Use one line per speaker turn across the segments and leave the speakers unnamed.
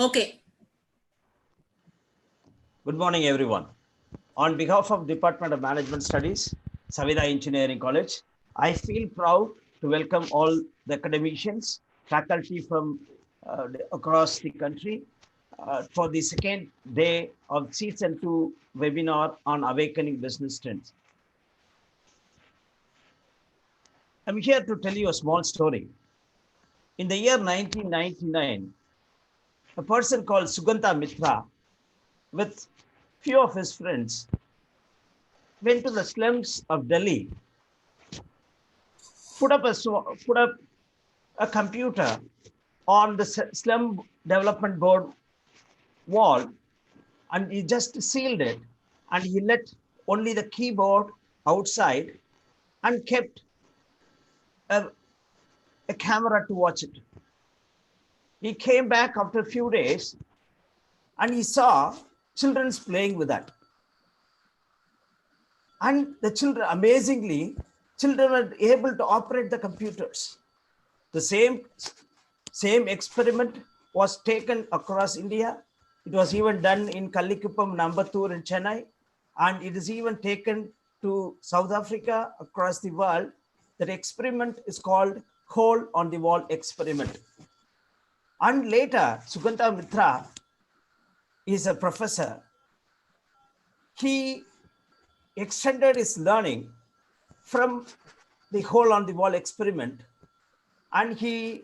Okay.
Good morning, everyone. On behalf of Department of Management Studies, Savida Engineering College, I feel proud to welcome all the academicians, faculty from across the country for the second day of Season 2 webinar on Awakening Business Trends. I'm here to tell you a small story. In the year 1999, a person called Suganta Mitra with few of his friends went to the slums of Delhi, put up a computer on the slum development board wall, and he just sealed it, and he let only the keyboard outside and kept a camera to watch it. He came back after a few days and he saw children playing with that. And the children, amazingly, children were able to operate the computers. The same experiment was taken across India. It was even done in Kallikkuppam, Nambattur in Chennai, and it is even taken to South Africa, across the world. That experiment is called hole on the wall experiment. And later, Suganta Mitra is a professor. He extended his learning from the hole on the wall experiment, and he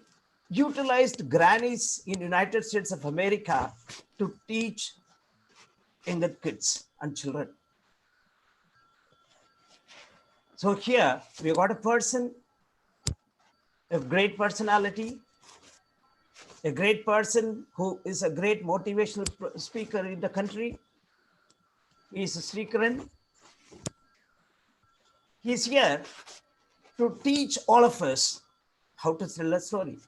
utilized grannies in United States of America to teach younger kids and children. So here we got a person, a great personality, a great person who is a great motivational speaker in the country. He is Sreekiran. He is here to teach all of us how to tell a story.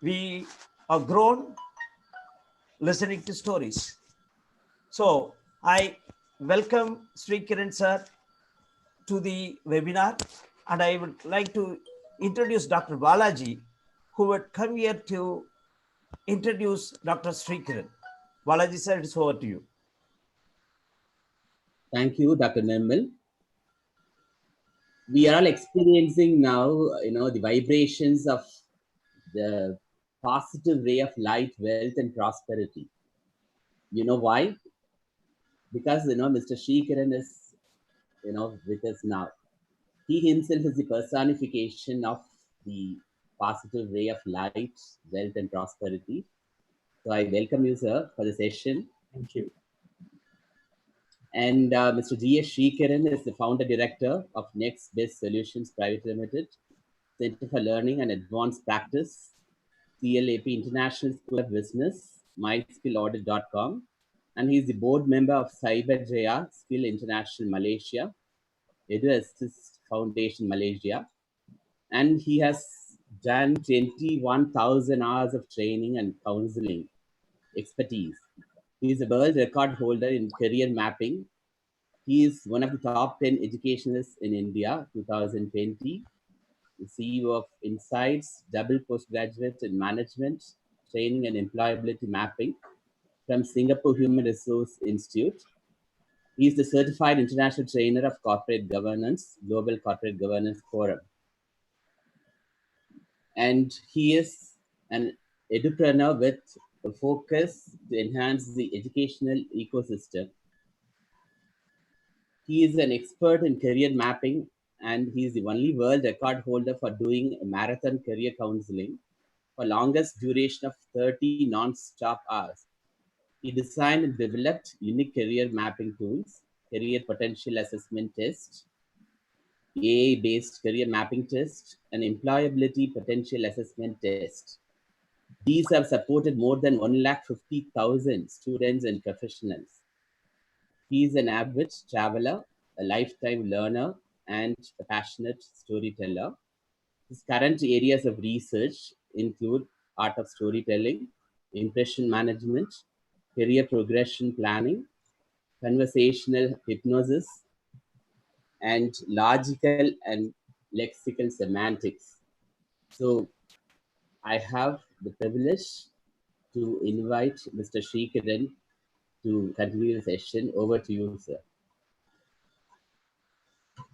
We are grown listening to stories. So I welcome Sreekiran sir to the webinar, and I would like to introduce Dr. Balaji, who would come here to introduce Dr. Sreekiran. Balaji sir, it's over to you.
Thank you, Dr. Nirmal. We are all experiencing now, the vibrations of the positive ray of light, wealth, and prosperity. You know why? Because, Mr. Sreekiran is, with us now. He himself is the personification of the positive ray of light, wealth, and prosperity. So I welcome you, sir, for the session.
Thank you.
And Mr. G.S. Sreekiran is the founder director of Next Best Solutions Private Limited, Center for Learning and Advanced Practice, CLAP International School of Business, myskillaudit.com, and he is the board member of Cyberjaya Skill International Malaysia, Edu Assist Foundation Malaysia, and he has done 21,000 hours of training and counseling expertise. He is a world record holder in career mapping. He is one of the top 10 educationalists in India, 2020, the CEO of Insights, double postgraduate in management, training and employability mapping from Singapore Human Resource Institute. He is the certified international trainer of corporate governance, Global Corporate Governance Forum. And he is an edupreneur with a focus to enhance the educational ecosystem. He is an expert in career mapping, and he is the only world record holder for doing a marathon career counseling for longest duration of 30 non-stop hours. He designed and developed unique career mapping tools, career potential assessment test, AI-based career mapping test, and employability potential assessment test. These have supported more than 150,000 students and professionals. He is an avid traveler, a lifetime learner, and a passionate storyteller. His current areas of research include art of storytelling, impression management, career progression planning, conversational hypnosis, and logical and lexical semantics. So I have the privilege to invite Mr. Sreekiran to continue the session. Over to you, sir.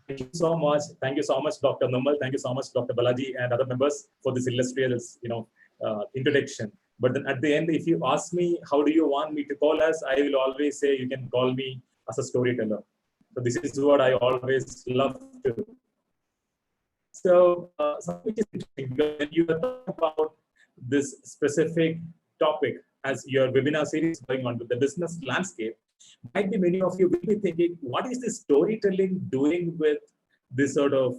Thank you so much. Thank you so much, Dr. Namal. Thank you so much, Dr. Balaji and other members for this illustrious, introduction. But then at the end, if you ask me, how do you want me to call us? I will always say, you can call me as a storyteller. So this is what I always love to. So something which is interesting, when you are talking about this specific topic as your webinar series going on with the business landscape, might be many of you will be thinking, what is this storytelling doing with this sort of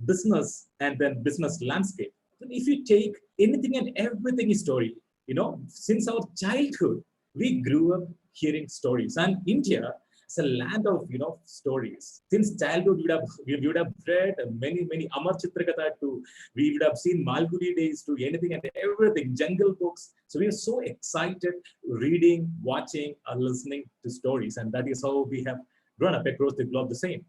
business and then business landscape? If you take anything and everything is story, since our childhood, we grew up hearing stories. And India is a land of, stories. Since childhood, we would have read many Amar Chitrakatha to, we would have seen Malgudi days to anything and everything, jungle books. So we are so excited reading, watching, or listening to stories. And that is how we have grown up across the globe the same.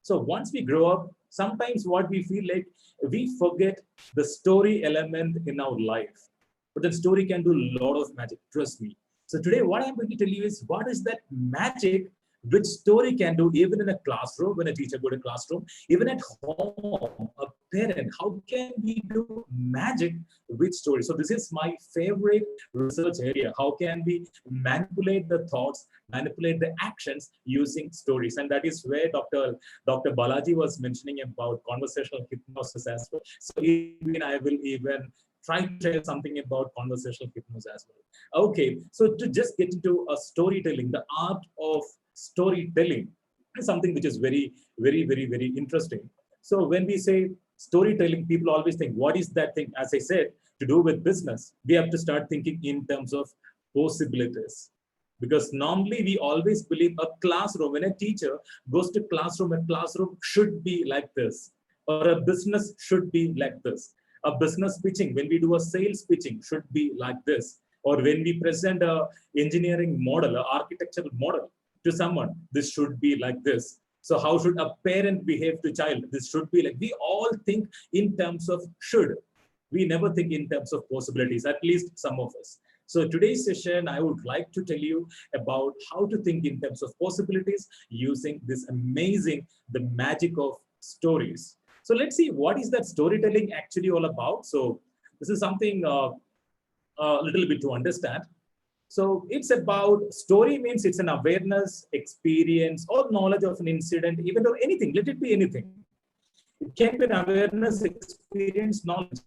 So once we grow up, sometimes what we feel like, we forget the story element in our life. But the story can do a lot of magic, trust me. So today, what I'm going to tell you is, what is that magic which story can do, even in a classroom, when a teacher goes to a classroom, even at home, a parent, how can we do magic with story? So this is my favorite research area. How can we manipulate the thoughts, manipulate the actions using stories? And that is where Dr. Balaji was mentioning about conversational hypnosis as well. So even I will even try to tell something about conversational hypnosis as well. Okay, so to just get into a storytelling, the art of storytelling is something which is very, very, very, very interesting. So when we say storytelling, people always think, what is that thing? As I said, to do with business, we have to start thinking in terms of possibilities. Because normally we always believe a classroom, when a teacher goes to classroom, a classroom should be like this, or a business should be like this. A business pitching, when we do a sales pitching, should be like this. Or when we present a engineering model, an architectural model to someone, this should be like this. So how should a parent behave to child? This should be like, we all think in terms of should. We never think in terms of possibilities, at least some of us. So today's session, I would like to tell you about how to think in terms of possibilities using this amazing, the magic of stories. So let's see, what is that storytelling actually all about? So this is something a little bit to understand. So it's about, story means it's an awareness, experience, or knowledge of an incident, even though anything, let it be anything. It can be an awareness, experience, knowledge.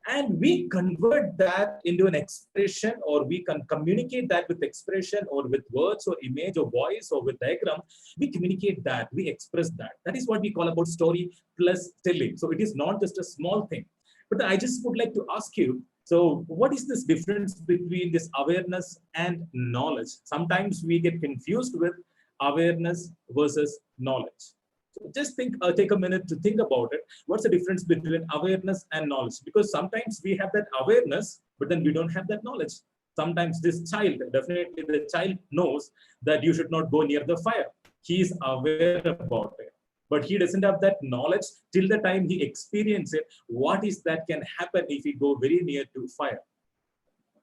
And we convert that into an expression, or we can communicate that with expression, or with words, or image, or voice, or with diagram. We communicate that, we express that. That is what we call about story plus telling. So it is not just a small thing. But I just would like to ask you, so what is this difference between this awareness and knowledge? Sometimes we get confused with awareness versus knowledge. So just think, take a minute to think about it. What's the difference between awareness and knowledge? Because sometimes we have that awareness, but then we don't have that knowledge. Sometimes this child, definitely the child knows that you should not go near the fire. He is aware about it, but he doesn't have that knowledge till the time he experiences it. What is that can happen if we go very near to fire?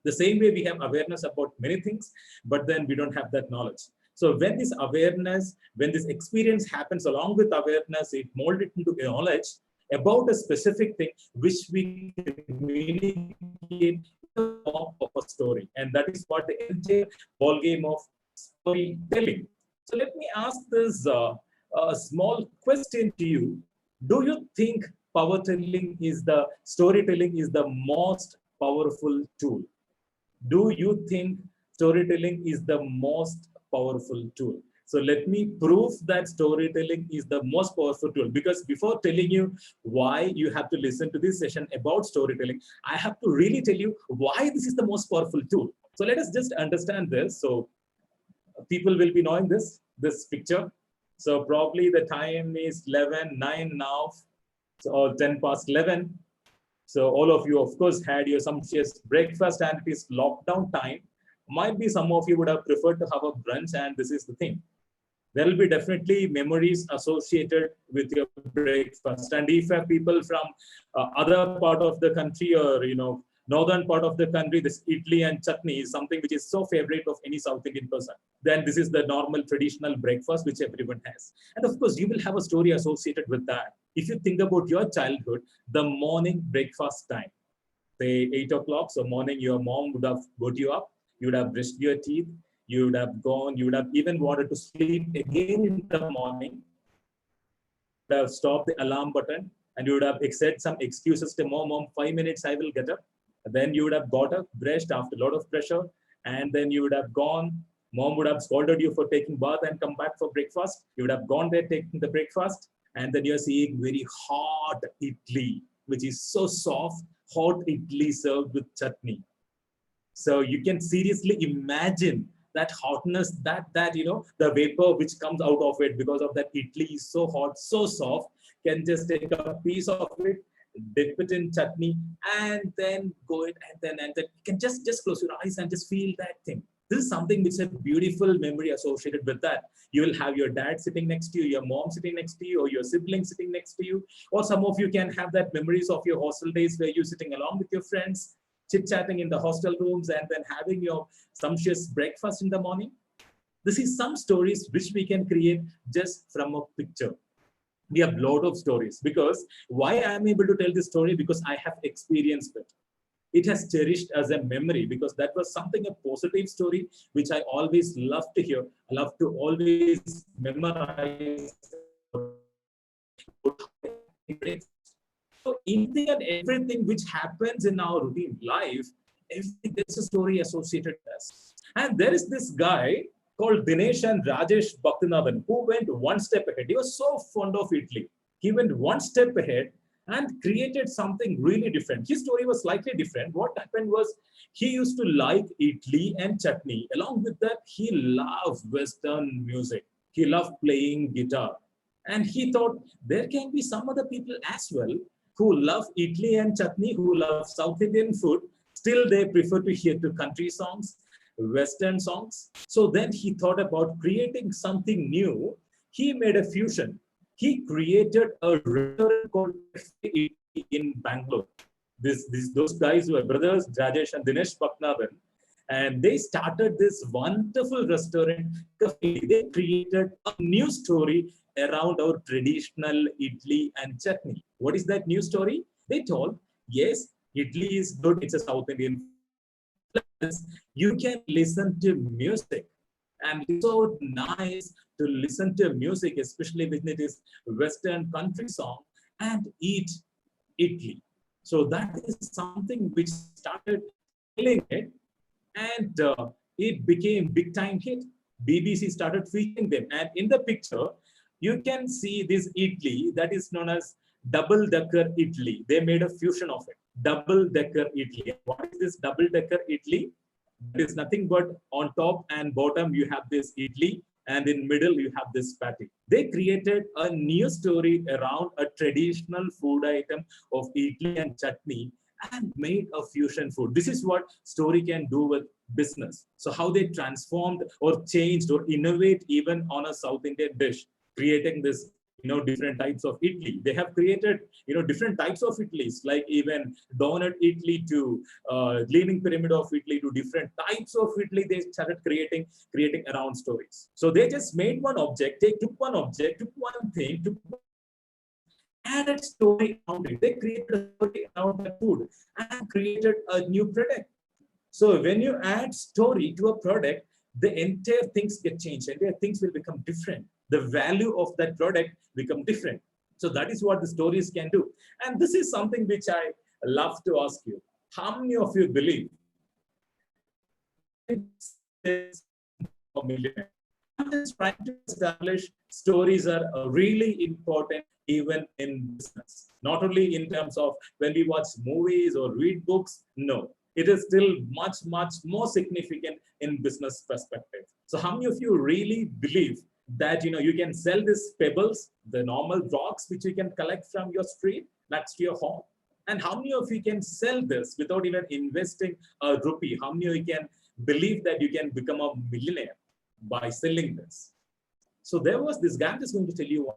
The same way we have awareness about many things, but then we don't have that knowledge. So when this awareness, when this experience happens along with awareness, it molds it into knowledge about a specific thing, which we communicate in the form of a story. And that is what the entire ball game of storytelling. So let me ask this a small question to you. Do you think storytelling is the most powerful tool? Do you think storytelling is the most powerful tool? So let me prove that storytelling is the most powerful tool, because before telling you why you have to listen to this session about storytelling, I have to really tell you why this is the most powerful tool. So let us just understand this. So people will be knowing this picture. So probably the time is 11:09 now, or 10 past 11. So all of you, of course, had your sumptuous breakfast, and it is lockdown time. Might be some of you would have preferred to have a brunch, and this is the thing. There will be definitely memories associated with your breakfast. And if you have people from other part of the country, or northern part of the country, this idli and chutney is something which is so favorite of any South Indian person. Then this is the normal traditional breakfast which everyone has. And of course, you will have a story associated with that. If you think about your childhood, the morning breakfast time, say 8 o'clock, so morning your mom would have got you up, you would have brushed your teeth, you would have gone, you would have even wanted to sleep again in the morning, would have stopped the alarm button, and you would have said some excuses to mom, 5 minutes I will get up. Then you would have got up, brushed after a lot of pressure, and then you would have gone. Mom would have scolded you for taking bath and come back for breakfast. You would have gone there taking the breakfast, and then you're seeing very hot idli, which is so soft, hot idli served with chutney. So you can seriously imagine that hotness, that the vapor which comes out of it because of that idli is so hot, so soft, can just take a piece of it, dip it in chutney, and then go it, and then you can just close your eyes and just feel that thing. This is something which is a beautiful memory associated with that. You will have your dad sitting next to you, your mom sitting next to you, or your sibling sitting next to you. Or some of you can have that memories of your hostel days where you're sitting along with your friends, chit-chatting in the hostel rooms, and then having your sumptuous breakfast in the morning. This is some stories which we can create just from a picture. We have a lot of stories, because why I am able to tell this story, because I have experienced it. It has cherished as a memory, because that was something, a positive story, which I always love to hear. I love to always memorize. So in the end, everything which happens in our routine life, everything, there's a story associated with us. And there is this guy called Dinesh and Rajesh Bhaktinathan, who went one step ahead. He was so fond of Italy. He went one step ahead and created something really different. His story was slightly different. What happened was, he used to like idli and chutney. Along with that, he loved Western music. He loved playing guitar. And he thought there can be some other people as well who love idli and chutney, who love South Indian food. Still, they prefer to hear to country songs, Western songs. So then he thought about creating something new. He made a fusion. He created a restaurant called in Bangalore. Those guys were brothers, Rajesh and Dinesh Bhaktinathan, and they started this wonderful restaurant. They created a new story around our traditional idli and chutney. What is that new story? They told, yes, idli is good, it's a South Indian. Plus, you can listen to music. And it's so nice to listen to music, especially when it is Western country song, and eat idli. So that is something which started selling it, and it became big time hit. BBC started featuring them, and in the picture, you can see this idli that is known as double decker idli. They made a fusion of it. Double decker idli. What is this double decker idli? It is nothing but on top and bottom you have this idli, and in middle you have this patty. They created a new story around a traditional food item of idli and chutney and made a fusion food. This is what story can do with business. So how they transformed or changed or innovate even on a South Indian dish, creating this different types of idli. They have created different types of idlis, like even donut idli to leaning pyramid of idli to different types of idli. They started creating around stories. So they just made one object, they took one object, took one thing, added story around it. They created a story around the food and created a new product. So when you add story to a product, the entire things get changed. Entire things will become different. The value of that product become different. So that is what the stories can do. And this is something which I love to ask you. How many of you believe I'm just trying to establish stories are really important even in business. Not only in terms of when we watch movies or read books, no. It is still much, much more significant in business perspective. So how many of you really believe that you can sell these pebbles, the normal rocks which you can collect from your street next to your home? And how many of you can sell this without even investing a rupee? How many of you can believe that you can become a millionaire by selling this? So there was this guy. I'm just going to tell you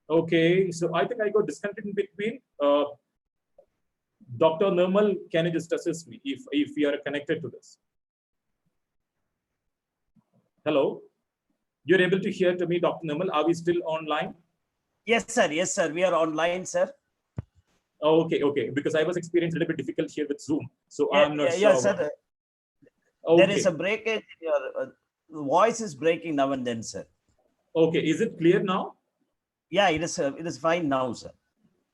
Okay, so I think I got disconnected in between. Dr. Nirmal, can you just assist me if you are connected to this? Hello, you're able to hear to me, Dr. Nirmal? Are we still online?
Yes, sir. Yes, sir. We are online, sir.
Oh, okay. Because I was experiencing a little bit difficult here with Zoom, so
Yeah,
I'm not
yeah,
sure.
sir.
Okay.
There is a breakage in your voice is breaking now and then, sir.
Okay, is it clear now?
Yeah, it is fine now, sir.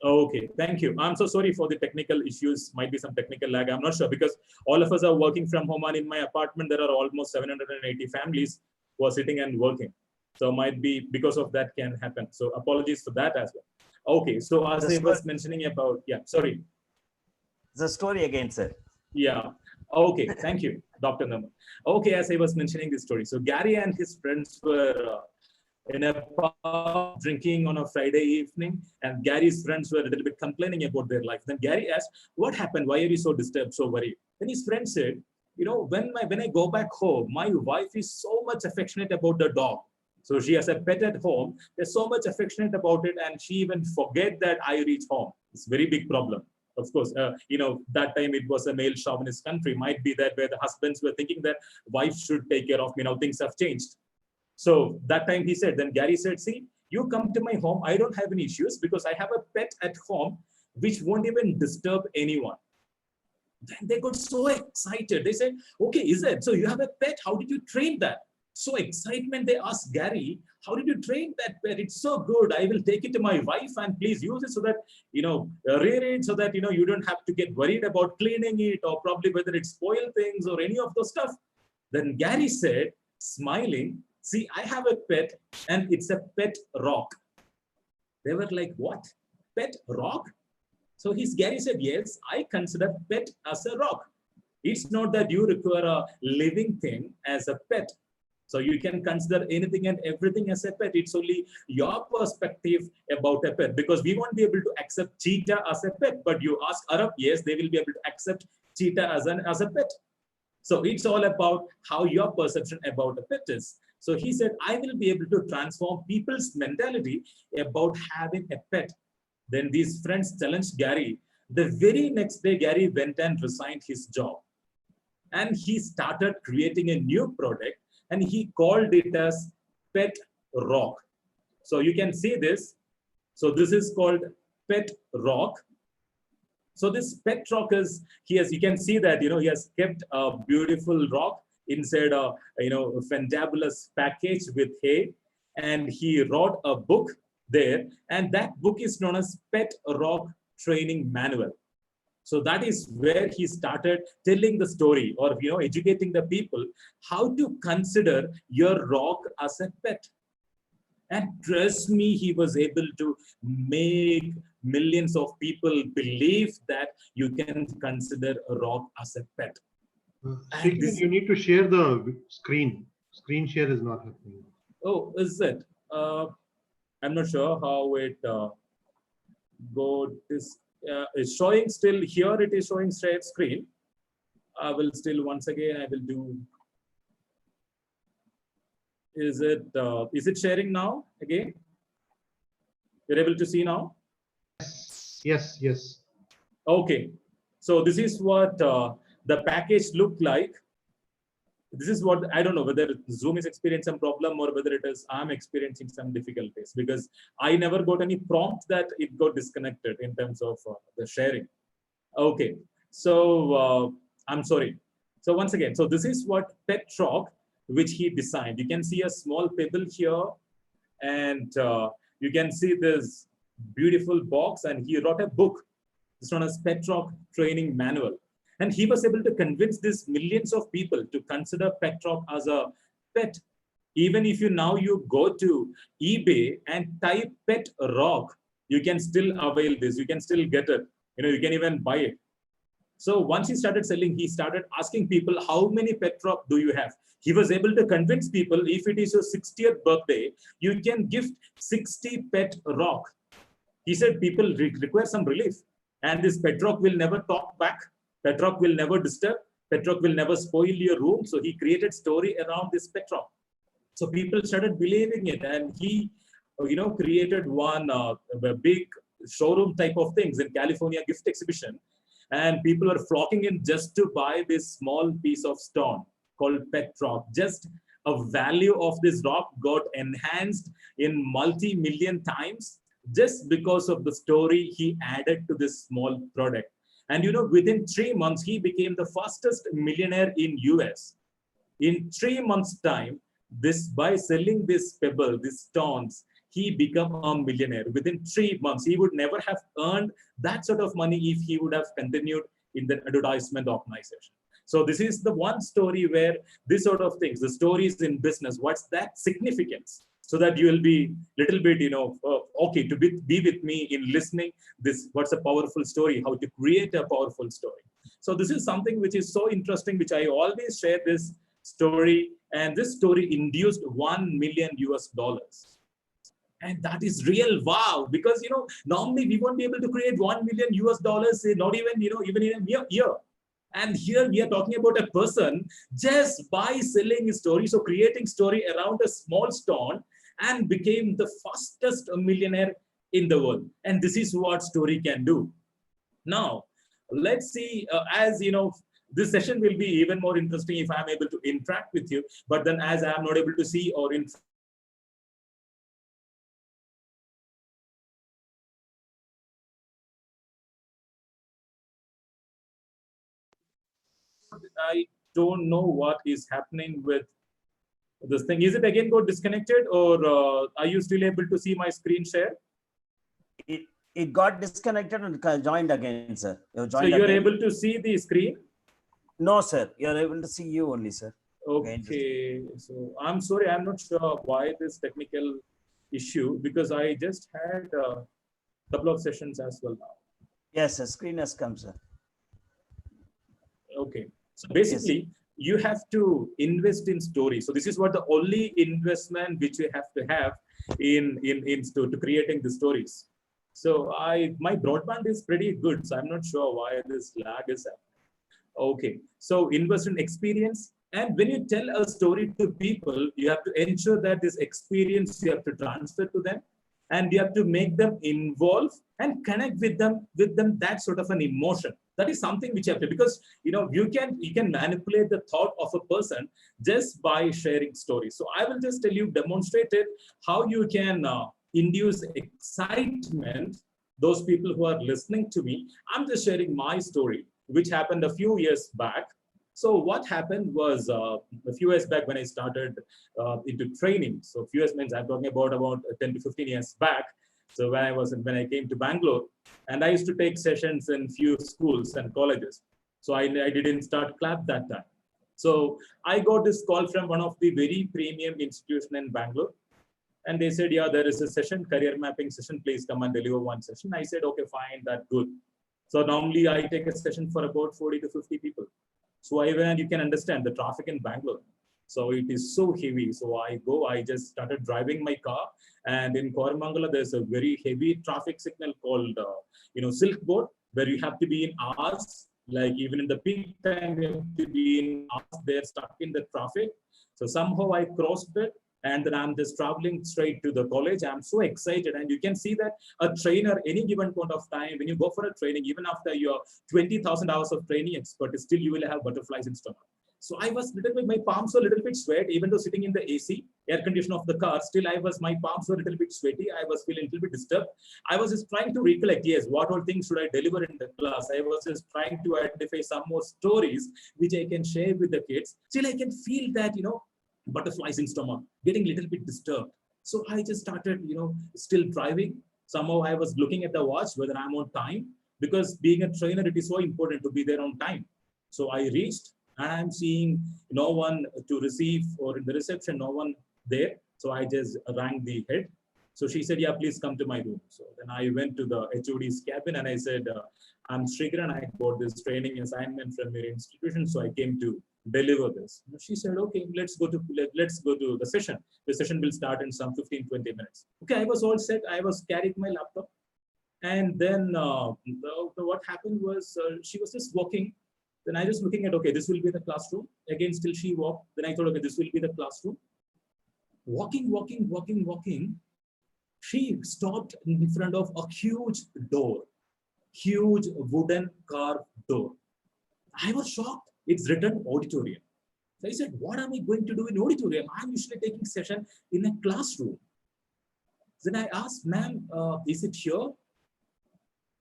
Okay, thank you. I'm so sorry for the technical issues. Might be some technical lag. I'm not sure because all of us are working from home, and in my apartment there are almost 780 families who are sitting and working. So might be because of that can happen. So apologies for that as well. Okay, so as I was mentioning about, yeah, sorry.
The story again, sir.
Yeah. Okay. Thank you, Dr. Naman. Okay, as I was mentioning this story. So Gary and his friends were in a pub drinking on a Friday evening, and Gary's friends were a little bit complaining about their life. Then Gary asked, "What happened? Why are you so disturbed, so worried?" Then his friend said, "You know, when I go back home, my wife is so much affectionate about the dog. So she has a pet at home. They're so much affectionate about it, and she even forget that I reach home. It's a very big problem." Of course, that time it was a male chauvinist country. Might be that where the husbands were thinking that wife should take care of me. Now things have changed. So that time he said, then Gary said, "See, you come to my home. I don't have any issues because I have a pet at home which won't even disturb anyone." Then they got so excited. They said, "Okay, is it? So you have a pet? How did you train that?" So excitement, they asked Gary, "How did you train that pet? It's so good. I will take it to my wife and please use it so that, rear it so that, you don't have to get worried about cleaning it or probably whether it spoil things or any of those stuff." Then Gary said, smiling, "See, I have a pet and it's a pet rock." They were like, "What? Pet rock?" So Gary said, "Yes, I consider pet as a rock. It's not that you require a living thing as a pet. So you can consider anything and everything as a pet. It's only your perspective about a pet because we won't be able to accept cheetah as a pet. But you ask Arab, yes, they will be able to accept cheetah as a pet. So it's all about how your perception about a pet is." So he said, "I will be able to transform people's mentality about having a pet." Then these friends challenged Gary. The very next day, Gary went and resigned his job. And he started creating a new product and he called it as Pet Rock. So you can see this. So this is called Pet Rock. So this pet rock is, you can see that, he has kept a beautiful rock inside a, fantabulous package with hay. And he wrote a book there. And that book is known as Pet Rock Training Manual. So that is where he started telling the story or, educating the people how to consider your rock as a pet. And trust me, he was able to make millions of people believe that you can consider a rock as a pet.
Sreekiran, you need to share the screen. Screen share is not happening.
Oh, is it? I'm not sure how it is showing still here. It is showing straight screen. I will still once again. I will do. Is it sharing now again? You're able to see now?
Yes.
Okay. So this is what the package looked like. This is what, I don't know whether Zoom is experiencing some problem or whether it is I'm experiencing some difficulties because I never got any prompt that it got disconnected in terms of the sharing. Okay. So I'm sorry. So once again, so this is what pet rock, which he designed. You can see a small pebble here, and you can see this beautiful box, and he wrote a book. It's known as Pet Rock Training Manual. And he was able to convince these millions of people to consider pet rock as a pet. Even if you go to eBay and type pet rock, you can still avail this. You can still get it. You can even buy it. So once he started selling, he started asking people, how many pet rock do you have? He was able to convince people, if it is your 60th birthday, you can gift 60 pet rock. He said people require some relief. And this pet rock will never talk back. Pet rock will never disturb. Pet rock will never spoil your room. So he created story around this pet rock. So people started believing it. And he, created one big showroom type of things in California gift exhibition. And people are flocking in just to buy this small piece of stone called pet rock. Just a value of this rock got enhanced in multi-million times just because of the story he added to this small product. And within 3 months, he became the fastest millionaire in US. In 3 months' time, by selling this pebble, these stones, he became a millionaire. Within 3 months, he would never have earned that sort of money if he would have continued in the advertisement organization. So this is the one story where this sort of things, the stories in business, what's that significance? So that you will be little bit, okay, to be with me in listening this, what's a powerful story, how to create a powerful story. So this is something which is so interesting, which I always share this story. And this story induced $1 million US. And that is real wow, because normally we won't be able to create $1 million US, not even even in a year. And here we are talking about a person just by selling a story, so creating story around a small stone, and became the fastest millionaire in the world. And this is what story can do. Now, let's see, this session will be even more interesting if I'm able to interact with you. But then as I'm not able to see or interact, I don't know what is happening with this thing. Is it again got disconnected, or are you still able to see my screen share?
It got disconnected and joined again, sir.
So you're able to see the screen?
No, sir. You're able to see you only, sir.
Okay. So I'm sorry. I'm not sure why this technical issue, because I just had a couple of sessions as well now.
Yes, sir. Screen has come, sir.
Okay. So basically, yes, you have to invest in stories. So this is what the only investment which you have to have in to creating the stories. So my broadband is pretty good. So I'm not sure why this lag is happening. Okay. So invest in experience. And when you tell a story to people, you have to ensure that this experience you have to transfer to them, and you have to make them involve and connect with them that sort of an emotion. That is something which you have to, because you can manipulate the thought of a person just by sharing stories. So I will just tell you, demonstrated how you can induce excitement those people who are listening to me. I'm just sharing my story, which happened a few years back. So what happened was a few years back when I started into training. So a few years means I'm talking about 10 to 15 years back. So when I came to Bangalore, and I used to take sessions in few schools and colleges. So I didn't start CLAP that time. So I got this call from one of the very premium institution in Bangalore. And they said, yeah, there is a session, career mapping session, please come and deliver one session. I said, okay, fine, that's good. So normally I take a session for about 40 to 50 people. So you can understand the traffic in Bangalore. So it is so heavy. So I just started driving my car. And in Koramangala, there's a very heavy traffic signal called, Silk Board, where you have to be in hours. Like even in the peak time, you have to be in hours there stuck in the traffic. So somehow I crossed it. And then I'm just traveling straight to the college. I'm so excited. And you can see that a trainer, any given point of time, when you go for a training, even after your 20,000 hours of training expert, still you will have butterflies in stomach. So I was little bit, my palms were a little bit sweat, even though sitting in the AC, air condition of the car, still my palms were a little bit sweaty. I was feeling a little bit disturbed. I was just trying to recollect, yes, what all things should I deliver in the class? I was just trying to identify some more stories which I can share with the kids. Still, I can feel that, butterflies in stomach, getting a little bit disturbed. So I just started, still driving. Somehow I was looking at the watch, whether I'm on time, because being a trainer, it is so important to be there on time. So I reached, and I'm seeing no one to receive, or in the reception, no one there. So I just rang the head. So she said, yeah, please come to my room. So then I went to the HOD's cabin and I said, I'm Sreekiran. I got this training assignment from your institution. So I came to deliver this. She said, okay, let's go to the session. The session will start in some 15, 20 minutes. Okay, I was all set. I was carrying my laptop. And then what happened was she was just walking. Then I just looking at, okay, this will be the classroom. Again, still she walked. Then I thought, okay, this will be the classroom. Walking. She stopped in front of a huge door, huge wooden carved door. I was shocked. It's written auditorium. So I said, what am I going to do in auditorium? I'm usually taking session in a classroom. Then I asked, ma'am, is it here?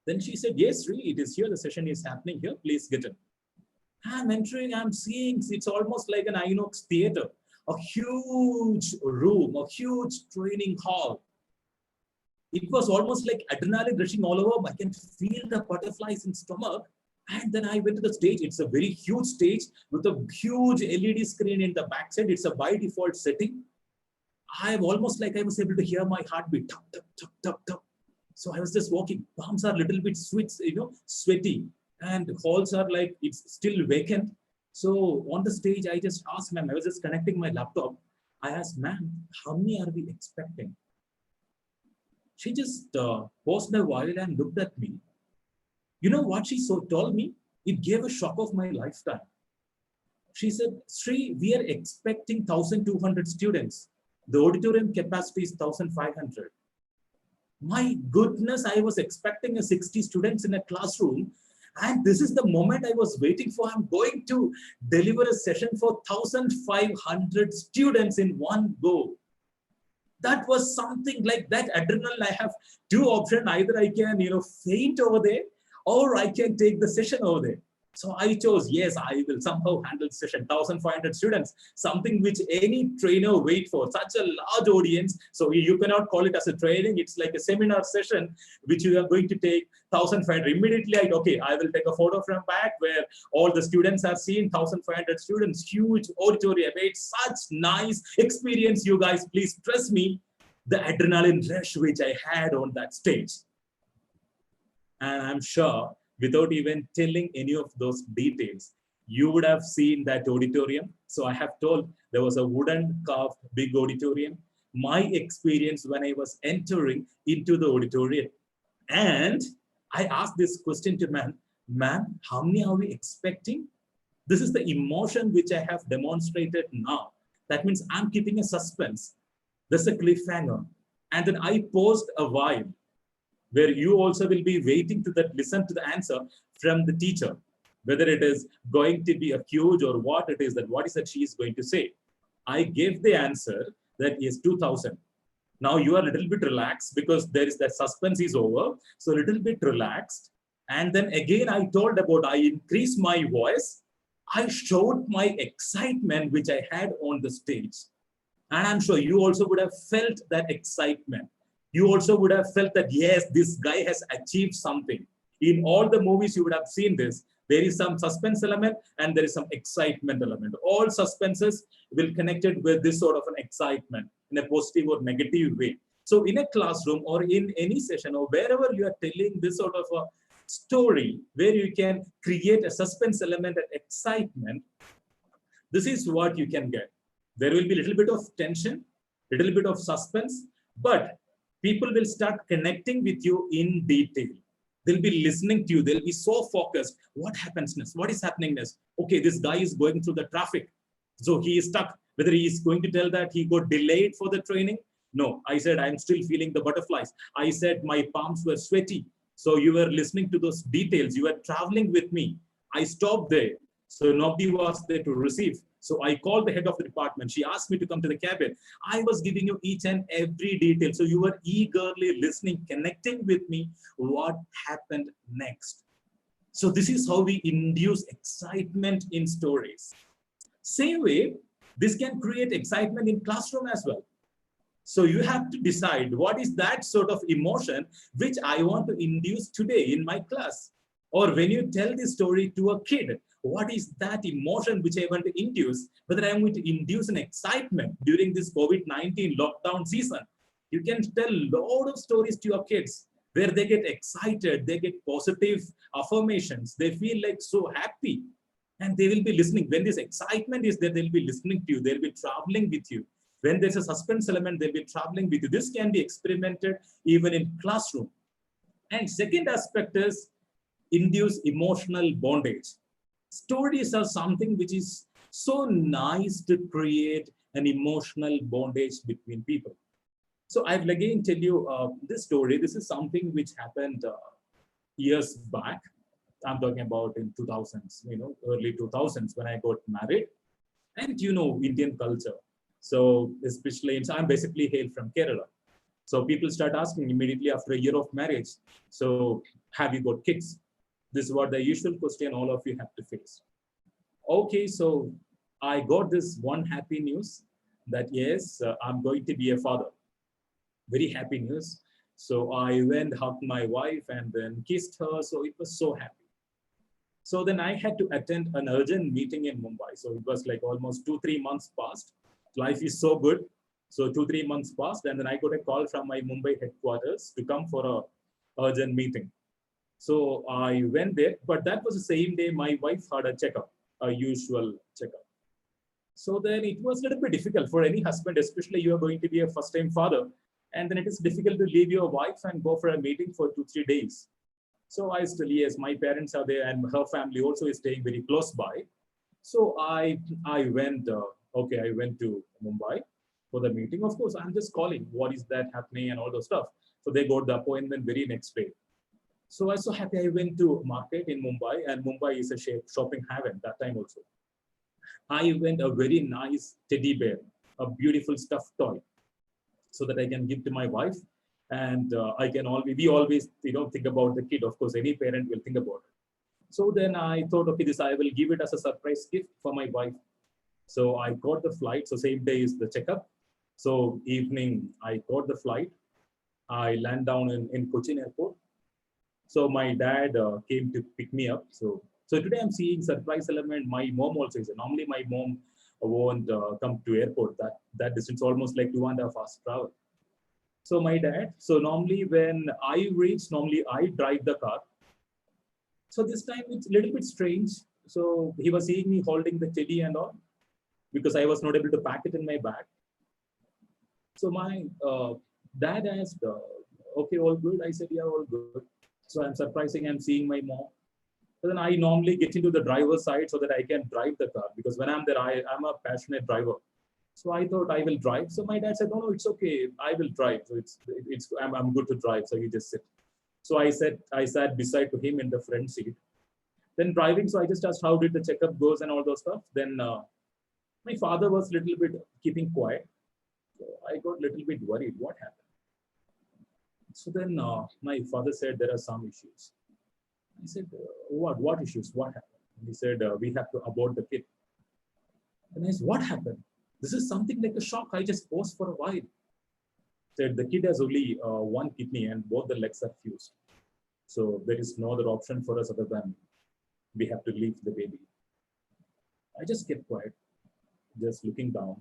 Then she said, yes, Sri, it is here. The session is happening here. Please get in. I'm entering, I'm seeing, it's almost like an Inox theater, a huge room, a huge training hall. It was almost like adrenaline rushing all over. I can feel the butterflies in stomach. And then I went to the stage. It's a very huge stage with a huge LED screen in the backside. It's a by default setting. I'm almost like I was able to hear my heartbeat. Tuck, tuck, tuck, tuck, tuck. So I was just walking. Palms are a little bit sweaty. And halls are like, it's still vacant. So on the stage, I just asked, ma'am, I was just connecting my laptop. I asked, ma'am, how many are we expecting? She just paused a while and looked at me. You know what she told me? It gave a shock of my lifetime. She said, Sri, we are expecting 1,200 students. The auditorium capacity is 1,500. My goodness, I was expecting 60 students in a classroom. And this is the moment I was waiting for. I'm going to deliver a session for 1,500 students in one go. That was something like that adrenaline. I have two options. Either I can, faint over there, or I can take the session over there. So I chose, yes, I will somehow handle session, 1,500 students, something which any trainer wait for, such a large audience. So you cannot call it as a training. It's like a seminar session, which you are going to take 1,500. Immediately, I will take a photo from back where all the students are seen, 1,500 students, huge auditorium. It's such nice experience, you guys. Please trust me, the adrenaline rush which I had on that stage. And I'm sure, without even telling any of those details, you would have seen that auditorium. So I have told there was a wooden carved big auditorium. My experience when I was entering into the auditorium. And I asked this question to ma'am, how many are we expecting? This is the emotion which I have demonstrated now. That means I'm keeping a suspense. There's a cliffhanger. And then I paused a while, where you also will be waiting to listen to the answer from the teacher, whether it is going to be a huge or what it is that she is going to say. I gave the answer that is 2,000. Now you are a little bit relaxed because there is that suspense is over. So a little bit relaxed. And then again, I increased my voice. I showed my excitement, which I had on the stage. And I'm sure you also would have felt that excitement. You also would have felt that, yes, this guy has achieved something. In all the movies, you would have seen this. There is some suspense element and there is some excitement element. All suspenses will connect it with this sort of an excitement in a positive or negative way. So in a classroom or in any session or wherever you are telling this sort of a story where you can create a suspense element and excitement, this is what you can get. There will be a little bit of tension, a little bit of suspense, but people will start connecting with you in detail. They'll be listening to you. They'll be so focused. What happens next? What is happening next? Okay, this guy is going through the traffic. So he is stuck. Whether he is going to tell that he got delayed for the training? No, I said, I'm still feeling the butterflies. I said, my palms were sweaty. So you were listening to those details. You were traveling with me. I stopped there. So nobody was there to receive. So I called the head of the department. She asked me to come to the cabin. I was giving you each and every detail. So you were eagerly listening, connecting with me what happened next. So this is how we induce excitement in stories. Same way, this can create excitement in classroom as well. So you have to decide what is that sort of emotion which I want to induce today in my class. Or when you tell this story to a kid, what is that emotion which I want to induce? Whether I'm going to induce an excitement during this COVID-19 lockdown season. You can tell a lot of stories to your kids where they get excited, they get positive affirmations, they feel like so happy, and they will be listening. When this excitement is there, they'll be listening to you, they'll be traveling with you. When there's a suspense element, they'll be traveling with you. This can be experimented even in classroom. And second aspect is induce emotional bondage. Stories are something which is so nice to create an emotional bondage between people. So I will again tell you this story. This is something which happened years back. I'm talking about in 2000s, early 2000s when I got married. And Indian culture. So especially, I'm basically hail from Kerala. So people start asking immediately after a year of marriage, so have you got kids? This is what the usual question all of you have to face. Okay, so I got this one happy news that yes, I'm going to be a father. Very happy news. So I went, hugged my wife and then kissed her. So it was so happy. So then I had to attend an urgent meeting in Mumbai. So it was like almost 2-3 months passed. Life is so good. So 2-3 months passed, and then I got a call from my Mumbai headquarters to come for a urgent meeting. So I went there, but that was the same day my wife had a checkup, a usual checkup. So then it was a little bit difficult for any husband, especially you are going to be a first-time father, and then it is difficult to leave your wife and go for a meeting for 2-3 days. So I still, yes, my parents are there, and her family also is staying very close by. So I went, I went to Mumbai for the meeting. Of course, I'm just calling, what is that happening and all those stuff. So they got the appointment very next day. So I was so happy. I went to market in Mumbai, and Mumbai is a shopping haven that time also. I went a very nice teddy bear, a beautiful stuffed toy, so that I can give to my wife. And we always, think about the kid. Of course, any parent will think about it. So then I thought, okay, I will give it as a surprise gift for my wife. So I got the flight. So same day is the checkup. So evening, I got the flight. I land down in Cochin airport. So my dad came to pick me up. So today I'm seeing surprise element. My mom also is. Normally my mom won't come to airport. That distance almost like 2.5 hours travel. So my dad. So normally when I reach, normally I drive the car. So this time it's a little bit strange. So he was seeing me holding the teddy and all, because I was not able to pack it in my bag. So my dad asked, okay, all good? I said, yeah, all good. So I'm surprising, I'm seeing my mom. So then I normally get into the driver's side so that I can drive the car, because when I'm there, I'm a passionate driver. So I thought I will drive. So my dad said, no, it's okay. I will drive. So I'm good to drive. So you just sit. So I sat beside to him in the front seat. Then driving, so I just asked how did the checkup goes and all those stuff. Then my father was a little bit keeping quiet. So I got a little bit worried. What happened? So then my father said there are some issues. I said, what issues? What happened? And he said, we have to abort the kid. And I said, what happened? This is something like a shock. I just paused for a while. Said the kid has only one kidney and both the legs are fused. So there is no other option for us other than we have to leave the baby. I just kept quiet, just looking down.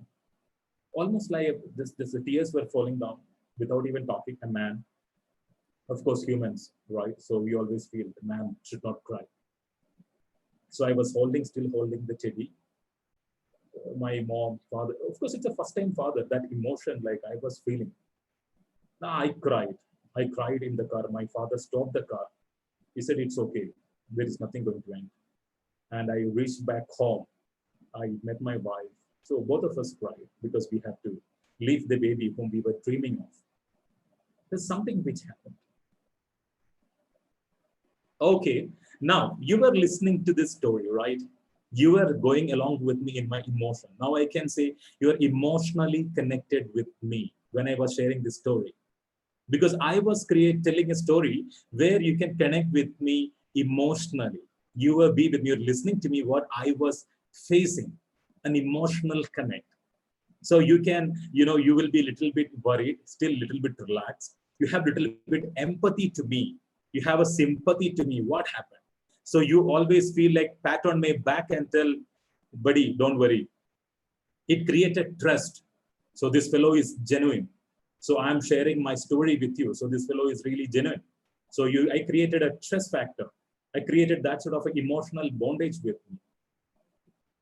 Almost like the tears were falling down without even talking. A man, of course, humans, right? So we always feel the man should not cry. So I was still holding the teddy. My mom, father, of course, it's a first time father, that emotion like I was feeling. Now I cried. I cried in the car. My father stopped the car. He said, it's okay. There is nothing going to end. And I reached back home. I met my wife. So both of us cried because we had to leave the baby whom we were dreaming of. There's something which happened. Okay, now you were listening to this story, right? You are going along with me in my emotion. Now I can say you are emotionally connected with me when I was sharing this story. Because I was telling a story where you can connect with me emotionally. You will be with me, you're listening to me, what I was facing, an emotional connect. So you can, you will be a little bit worried, still a little bit relaxed. You have a little bit empathy to me. You have a sympathy to me. What happened? So you always feel like pat on my back and tell, buddy, don't worry. It created trust. So this fellow is genuine. So I'm sharing my story with you. So this fellow is really genuine. So I created a trust factor. I created that sort of an emotional bondage with me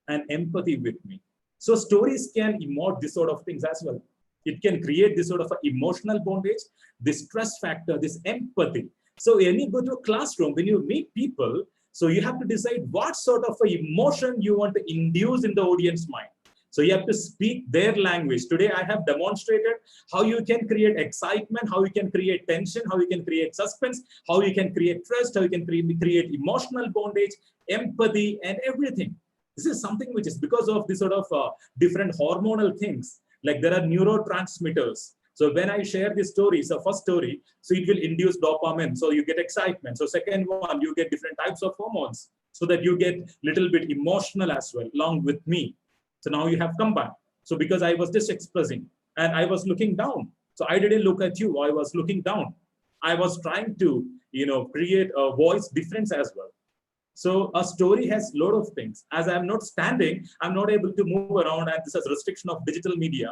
and empathy with me. So stories can emote this sort of things as well. It can create this sort of emotional bondage, this trust factor, this empathy. So when you go to a classroom, when you meet people, so you have to decide what sort of emotion you want to induce in the audience mind. So you have to speak their language. Today, I have demonstrated how you can create excitement, how you can create tension, how you can create suspense, how you can create trust, how you can create emotional bondage, empathy, and everything. This is something which is because of this sort of different hormonal things. Like there are neurotransmitters. So when I share this story, so first story, so it will induce dopamine. So you get excitement. So second one, you get different types of hormones so that you get little bit emotional as well, along with me. So now you have combined. So because I was just expressing and I was looking down. So I didn't look at you. I was looking down. I was trying to, create a voice difference as well. So a story has a lot of things. As I'm not standing, I'm not able to move around, and this is restriction of digital media.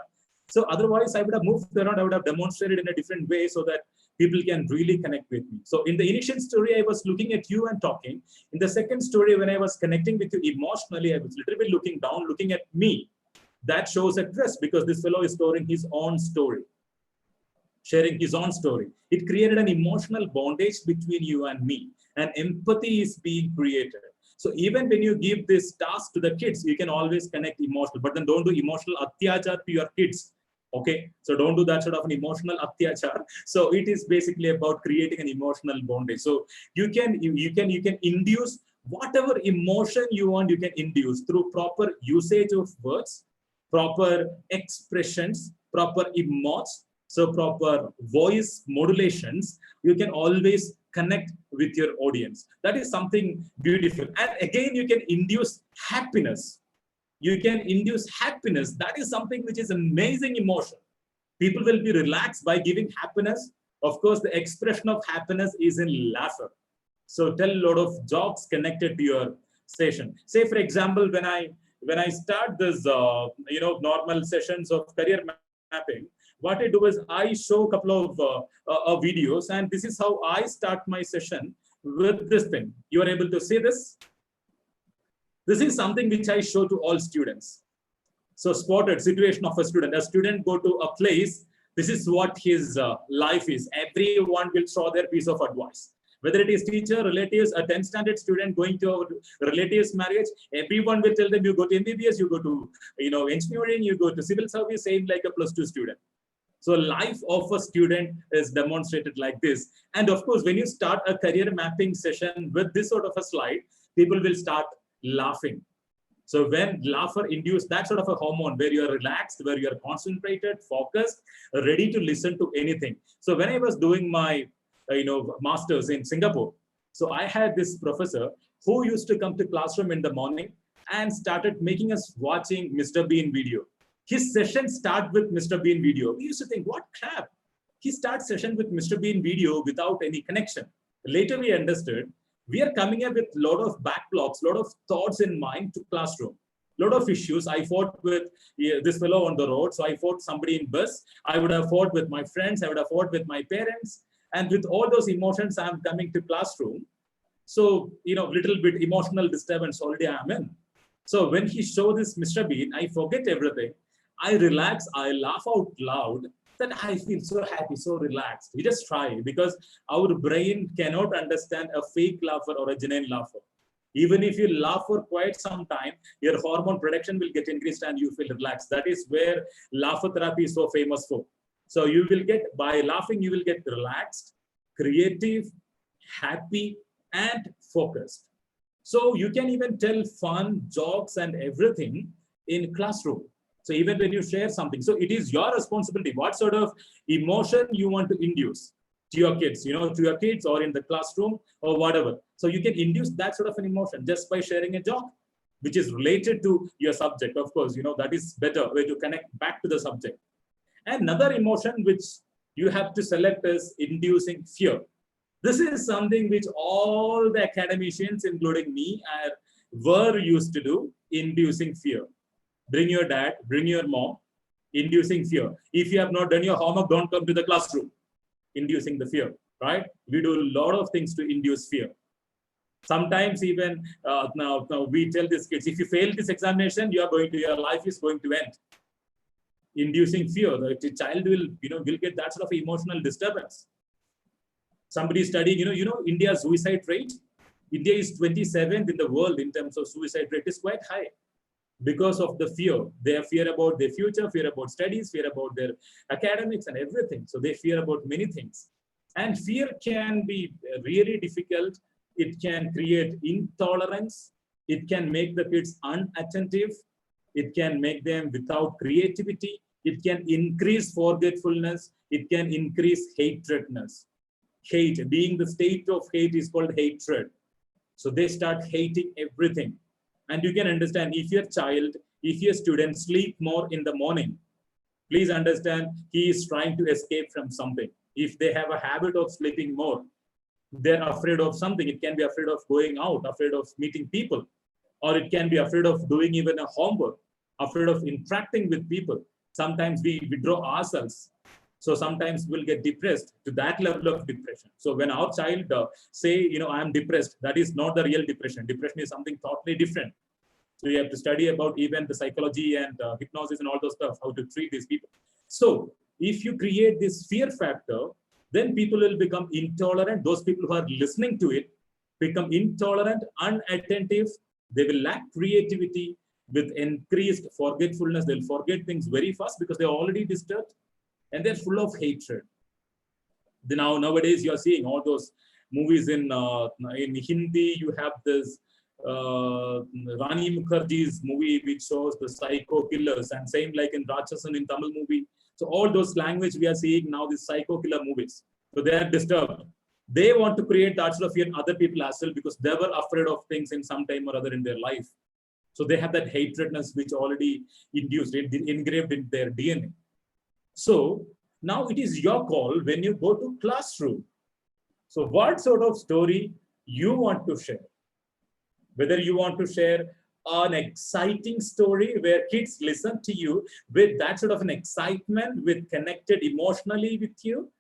So otherwise, I would have moved around, I would have demonstrated in a different way so that people can really connect with me. So in the initial story, I was looking at you and talking. In the second story, when I was connecting with you emotionally, I was a little bit looking down, looking at me. That shows a trust because this fellow is storing his own story, sharing his own story. It created an emotional bondage between you and me, and empathy is being created. So even when you give this task to the kids, you can always connect emotional, but then don't do emotional atyachar to your kids. Okay, so don't do that sort of an emotional atyachar. So it is basically about creating an emotional bondage. So you can induce whatever emotion you want. You can induce through proper usage of words, proper expressions, proper emotes. So proper voice modulations. You can always connect with your audience. That is something beautiful. And again, you can induce happiness. You can induce happiness. That is something which is amazing emotion. People will be relaxed by giving happiness. Of course, the expression of happiness is in laughter. So tell a lot of jokes connected to your session. Say, for example, when I start this, normal sessions of career mapping, what I do is I show a couple of videos, and this is how I start my session with this thing. You are able to see this. This is something which I show to all students. So spotted situation of a student. A student go to a place. This is what his life is. Everyone will throw their piece of advice. Whether it is teacher, relatives, a 10th standard student going to a relative's marriage, everyone will tell them you go to MBBS, you go to engineering, you go to civil service, same like a +2 student. So life of a student is demonstrated like this. And of course, when you start a career mapping session with this sort of a slide, people will start laughing. So when laughter induces that sort of a hormone where you are relaxed, where you are concentrated, focused, ready to listen to anything. So when I was doing my masters in Singapore, so I had this professor who used to come to classroom in the morning and started making us watching Mr. Bean video. His session start with Mr. Bean video. We used to think, what crap? He starts session with Mr. Bean video without any connection. Later we understood, we are coming up with a lot of backlogs, a lot of thoughts in mind to classroom, a lot of issues. I fought with this fellow on the road. So I fought somebody in bus. I would have fought with my friends. I would have fought with my parents. And with all those emotions, I'm coming to classroom. So, little bit emotional disturbance already I'm in. So when he showed this Mr. Bean, I forget everything. I relax, I laugh out loud, that I feel so happy, so relaxed. We just try because our brain cannot understand a fake laugher or a genuine laugher. Even if you laugh for quite some time, your hormone production will get increased and you feel relaxed. That is where laughter therapy is so famous for. So you will get, by laughing, you will get relaxed, creative, happy, and focused. So you can even tell fun, jokes, and everything in classroom. So even when you share something, so it is your responsibility. What sort of emotion you want to induce to your kids, to your kids or in the classroom or whatever. So you can induce that sort of an emotion just by sharing a joke, which is related to your subject. Of course, that is better way to connect back to the subject. Another emotion which you have to select is inducing fear. This is something which all the academicians, including me, were used to do, inducing fear. Bring your dad, bring your mom, inducing fear. If you have not done your homework, don't come to the classroom, inducing the fear, right? We do a lot of things to induce fear. Sometimes even now we tell these kids, if you fail this examination, your life is going to end. Inducing fear, the child will get that sort of emotional disturbance. Somebody studying, India's suicide rate. India is 27th in the world in terms of suicide rate. Is quite high because of the fear. They fear about their future, fear about studies, fear about their academics and everything. So they fear about many things. And fear can be really difficult. It can create intolerance. It can make the kids unattentive. It can make them without creativity. It can increase forgetfulness. It can increase hatredness. Hate, being the state of hate, is called hatred. So they start hating everything. And you can understand, if your child, if your student sleep more in the morning, please understand he is trying to escape from something. If they have a habit of sleeping more, they're afraid of something. It can be afraid of going out, afraid of meeting people, or it can be afraid of doing even a homework, afraid of interacting with people. Sometimes we withdraw ourselves. So sometimes we'll get depressed to that level of depression. So when our child say, I am depressed, that is not the real depression. Depression is something totally different. So you have to study about even the psychology and hypnosis and all those stuff, how to treat these people. So if you create this fear factor, then people will become intolerant. Those people who are listening to it become intolerant, unattentive. They will lack creativity. With increased forgetfulness, they'll forget things very fast because they're already disturbed. And they're full of hatred. Nowadays, you're seeing all those movies in Hindi. You have this Rani Mukherjee's movie, which shows the psycho killers, and same like in Rachasan in Tamil movie. So all those language we are seeing now, these psycho killer movies. So they are disturbed. They want to create that sort of fear in other people as well because they were afraid of things in some time or other in their life. So they have that hatredness which already induced, engraved in their DNA. So now it is your call when you go to classroom. So what sort of story you want to share? Whether you want to share an exciting story where kids listen to you with that sort of an excitement, with connected emotionally with you,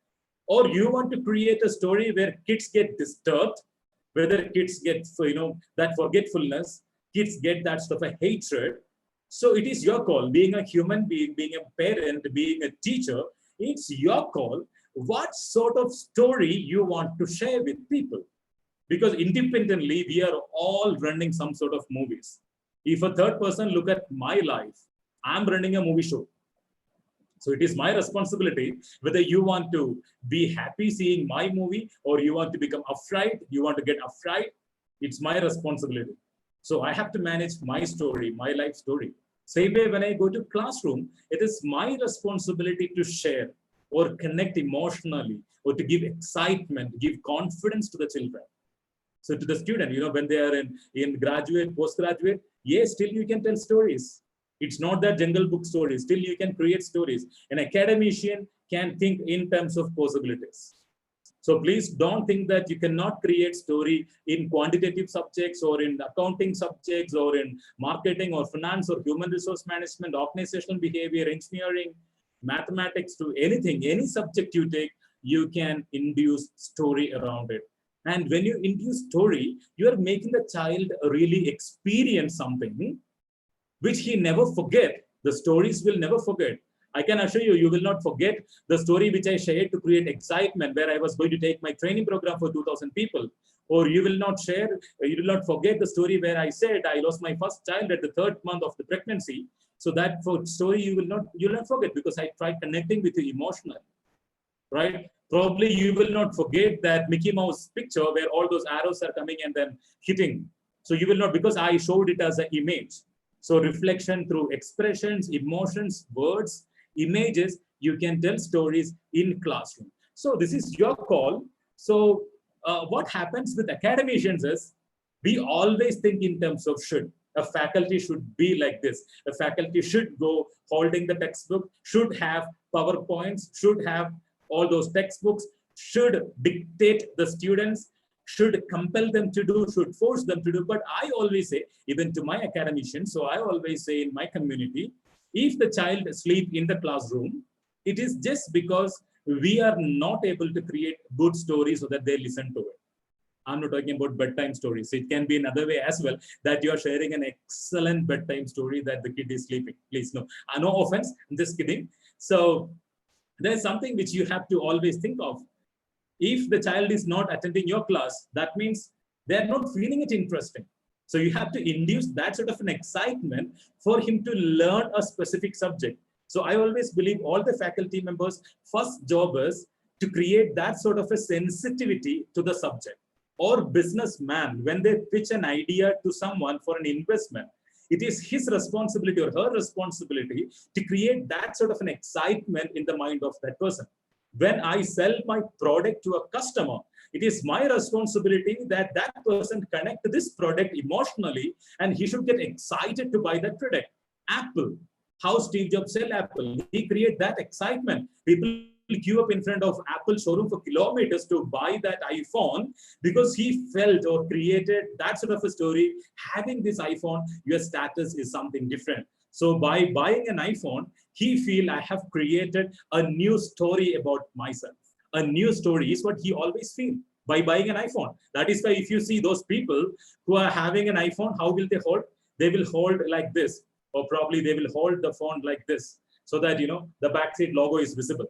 or you want to create a story where kids get disturbed, whether kids get, that forgetfulness, kids get that sort of a hatred. So it is your call, being a human being, being a parent, being a teacher, it's your call what sort of story you want to share with people. Because independently, we are all running some sort of movies. If a third person look at my life, I'm running a movie show. So it is my responsibility whether you want to be happy seeing my movie or you want to become afraid, you want to get afraid, it's my responsibility. So I have to manage my story, my life story. Same way when I go to classroom, it is my responsibility to share or connect emotionally or to give excitement, give confidence to the children. So to the student, when they are in graduate, postgraduate, yes, still you can tell stories. It's not that Jungle Book stories. Still you can create stories. An academician can think in terms of possibilities. So please don't think that you cannot create story in quantitative subjects or in accounting subjects or in marketing or finance or human resource management, organizational behavior, engineering, mathematics, to anything, any subject you take, you can induce story around it. And when you induce story, you are making the child really experience something which he never forget. The stories will never forget. I can assure you, you will not forget the story which I shared to create excitement, where I was going to take my training program for 2,000 people. Or you will not forget the story where I said I lost my first child at the 3rd month of the pregnancy. So that story you'll not forget because I tried connecting with you emotionally, right? Probably you will not forget that Mickey Mouse picture where all those arrows are coming and then hitting. So you will not, because I showed it as an image. So reflection through expressions, emotions, words, images, you can tell stories in classroom. So this is your call. So what happens with academicians is, we always think in terms of should. A faculty should be like this. A faculty should go holding the textbook, should have PowerPoints, should have all those textbooks, should dictate the students, should compel them to do, should force them to do. But I always say, even to my academicians, so I always say in my community, if the child sleep in the classroom, it is just because we are not able to create good stories so that they listen to it. I'm not talking about bedtime stories. It can be another way as well, that you are sharing an excellent bedtime story that the kid is sleeping. Please, no, no offense, I'm just kidding. So there's something which you have to always think of. If the child is not attending your class, that means they're not feeling it interesting. So you have to induce that sort of an excitement for him to learn a specific subject. So I always believe all the faculty members' first job is to create that sort of a sensitivity to the subject. Or businessman, when they pitch an idea to someone for an investment, it is his responsibility or her responsibility to create that sort of an excitement in the mind of that person. When I sell my product to a customer, it is my responsibility that that person connect to this product emotionally, and he should get excited to buy that product. Apple, how Steve Jobs sell Apple, he create that excitement. People queue up in front of Apple showroom for kilometers to buy that iPhone because he felt or created that sort of a story. Having this iPhone, your status is something different. So by buying an iPhone, he feel I have created a new story about myself. A new story is what he always feel by buying an iPhone. That is why if you see those people who are having an iPhone, how will they hold? They will hold like this, or probably they will hold the phone like this, so that, you know, the backseat logo is visible.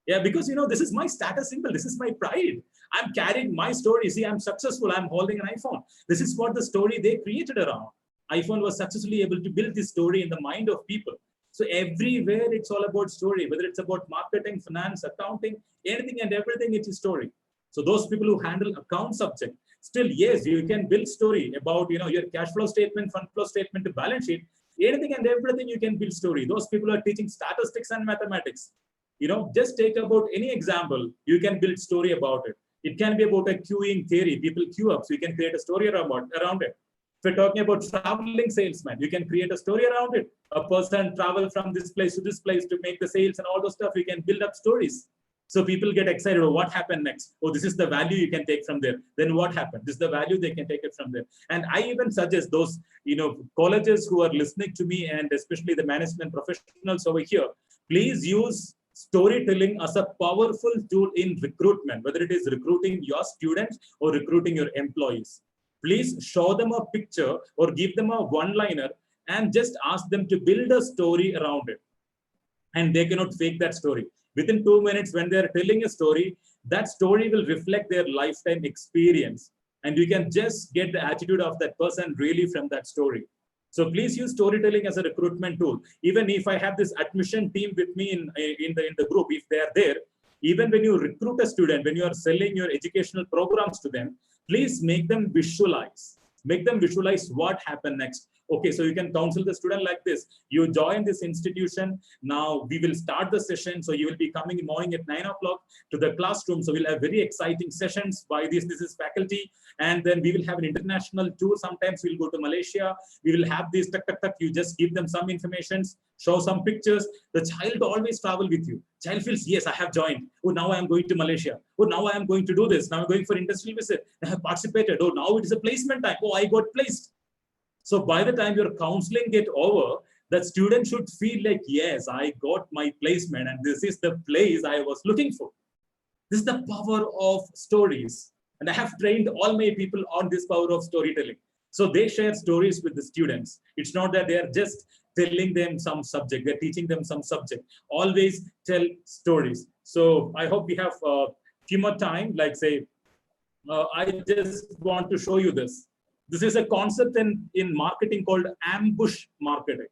Yeah, because, you know, this is my status symbol. This is my pride. I'm carrying my story. See, I'm successful. I'm holding an iPhone. This is what the story they created around. iPhone was successfully able to build this story in the mind of people. So everywhere it's all about story, whether it's about marketing, finance, accounting, anything and everything, it's a story. So those people who handle account subject, still, yes, you can build story about, you know, your cash flow statement, fund flow statement to balance sheet, anything and everything you can build story. Those people are teaching statistics and mathematics. You know, just take about any example, you can build story about it. It can be about a queuing theory. People queue up, so you can create a story around it. If we're talking about traveling salesman, you can create a story around it. A person travel from this place to this place to make the sales and all those stuff. You can build up stories. So people get excited. Oh, what happened next? Oh, this is the value you can take from there. Then what happened? This is the value they can take it from there. And I even suggest those, you know, colleges who are listening to me, and especially the management professionals over here, please use storytelling as a powerful tool in recruitment, whether it is recruiting your students or recruiting your employees. Please show them a picture or give them a one-liner and just ask them to build a story around it. And they cannot fake that story. Within 2 minutes, when they're telling a story, that story will reflect their lifetime experience. And you can just get the attitude of that person really from that story. So please use storytelling as a recruitment tool. Even if I have this admission team with me in the group, if they are there, even when you recruit a student, when you are selling your educational programs to them, please make them visualize. Make them visualize what happened next. Okay, so you can counsel the student like this. You join this institution. Now we will start the session. So you will be coming in the morning at 9 o'clock to the classroom. So we'll have very exciting sessions by this is faculty. And then we will have an international tour. Sometimes we'll go to Malaysia. We will have this, you just give them some information, show some pictures. The child always travel with you. Child feels, yes, I have joined. Oh, now I am going to Malaysia. Oh, now I am going to do this. Now I'm going for industrial visit. I have participated. Oh, now it is a placement time. Oh, I got placed. So by the time your counseling get over, the student should feel like, yes, I got my placement and this is the place I was looking for. This is the power of stories. And I have trained all my people on this power of storytelling. So they share stories with the students. It's not that they are just telling them some subject, they're teaching them some subject. Always tell stories. So I hope we have a few more time, like say, I just want to show you this. This is a concept in marketing called ambush marketing.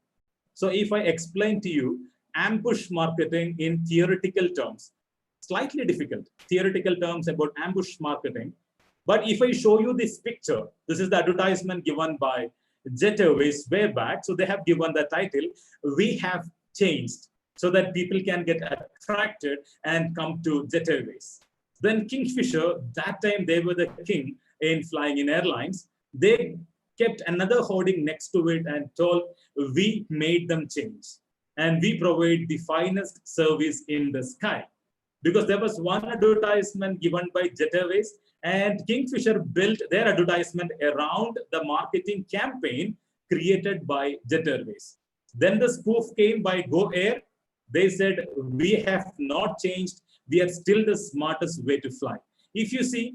So if I explain to you ambush marketing in theoretical terms, slightly difficult theoretical terms about ambush marketing, But if I show you this picture, this is the advertisement given by Jet Airways way back. So they have given the title, "We have changed," so that people can get attracted and come to Jet Airways. Then Kingfisher, that time they were the king in flying in airlines. They kept another hoarding next to it and told, "We made them change. And we provide the finest service in the sky." Because there was one advertisement given by Jet Airways, and Kingfisher built their advertisement around the marketing campaign created by Jet Airways. Then the spoof came by Go Air. They said, "We have not changed. We are still the smartest way to fly." If you see,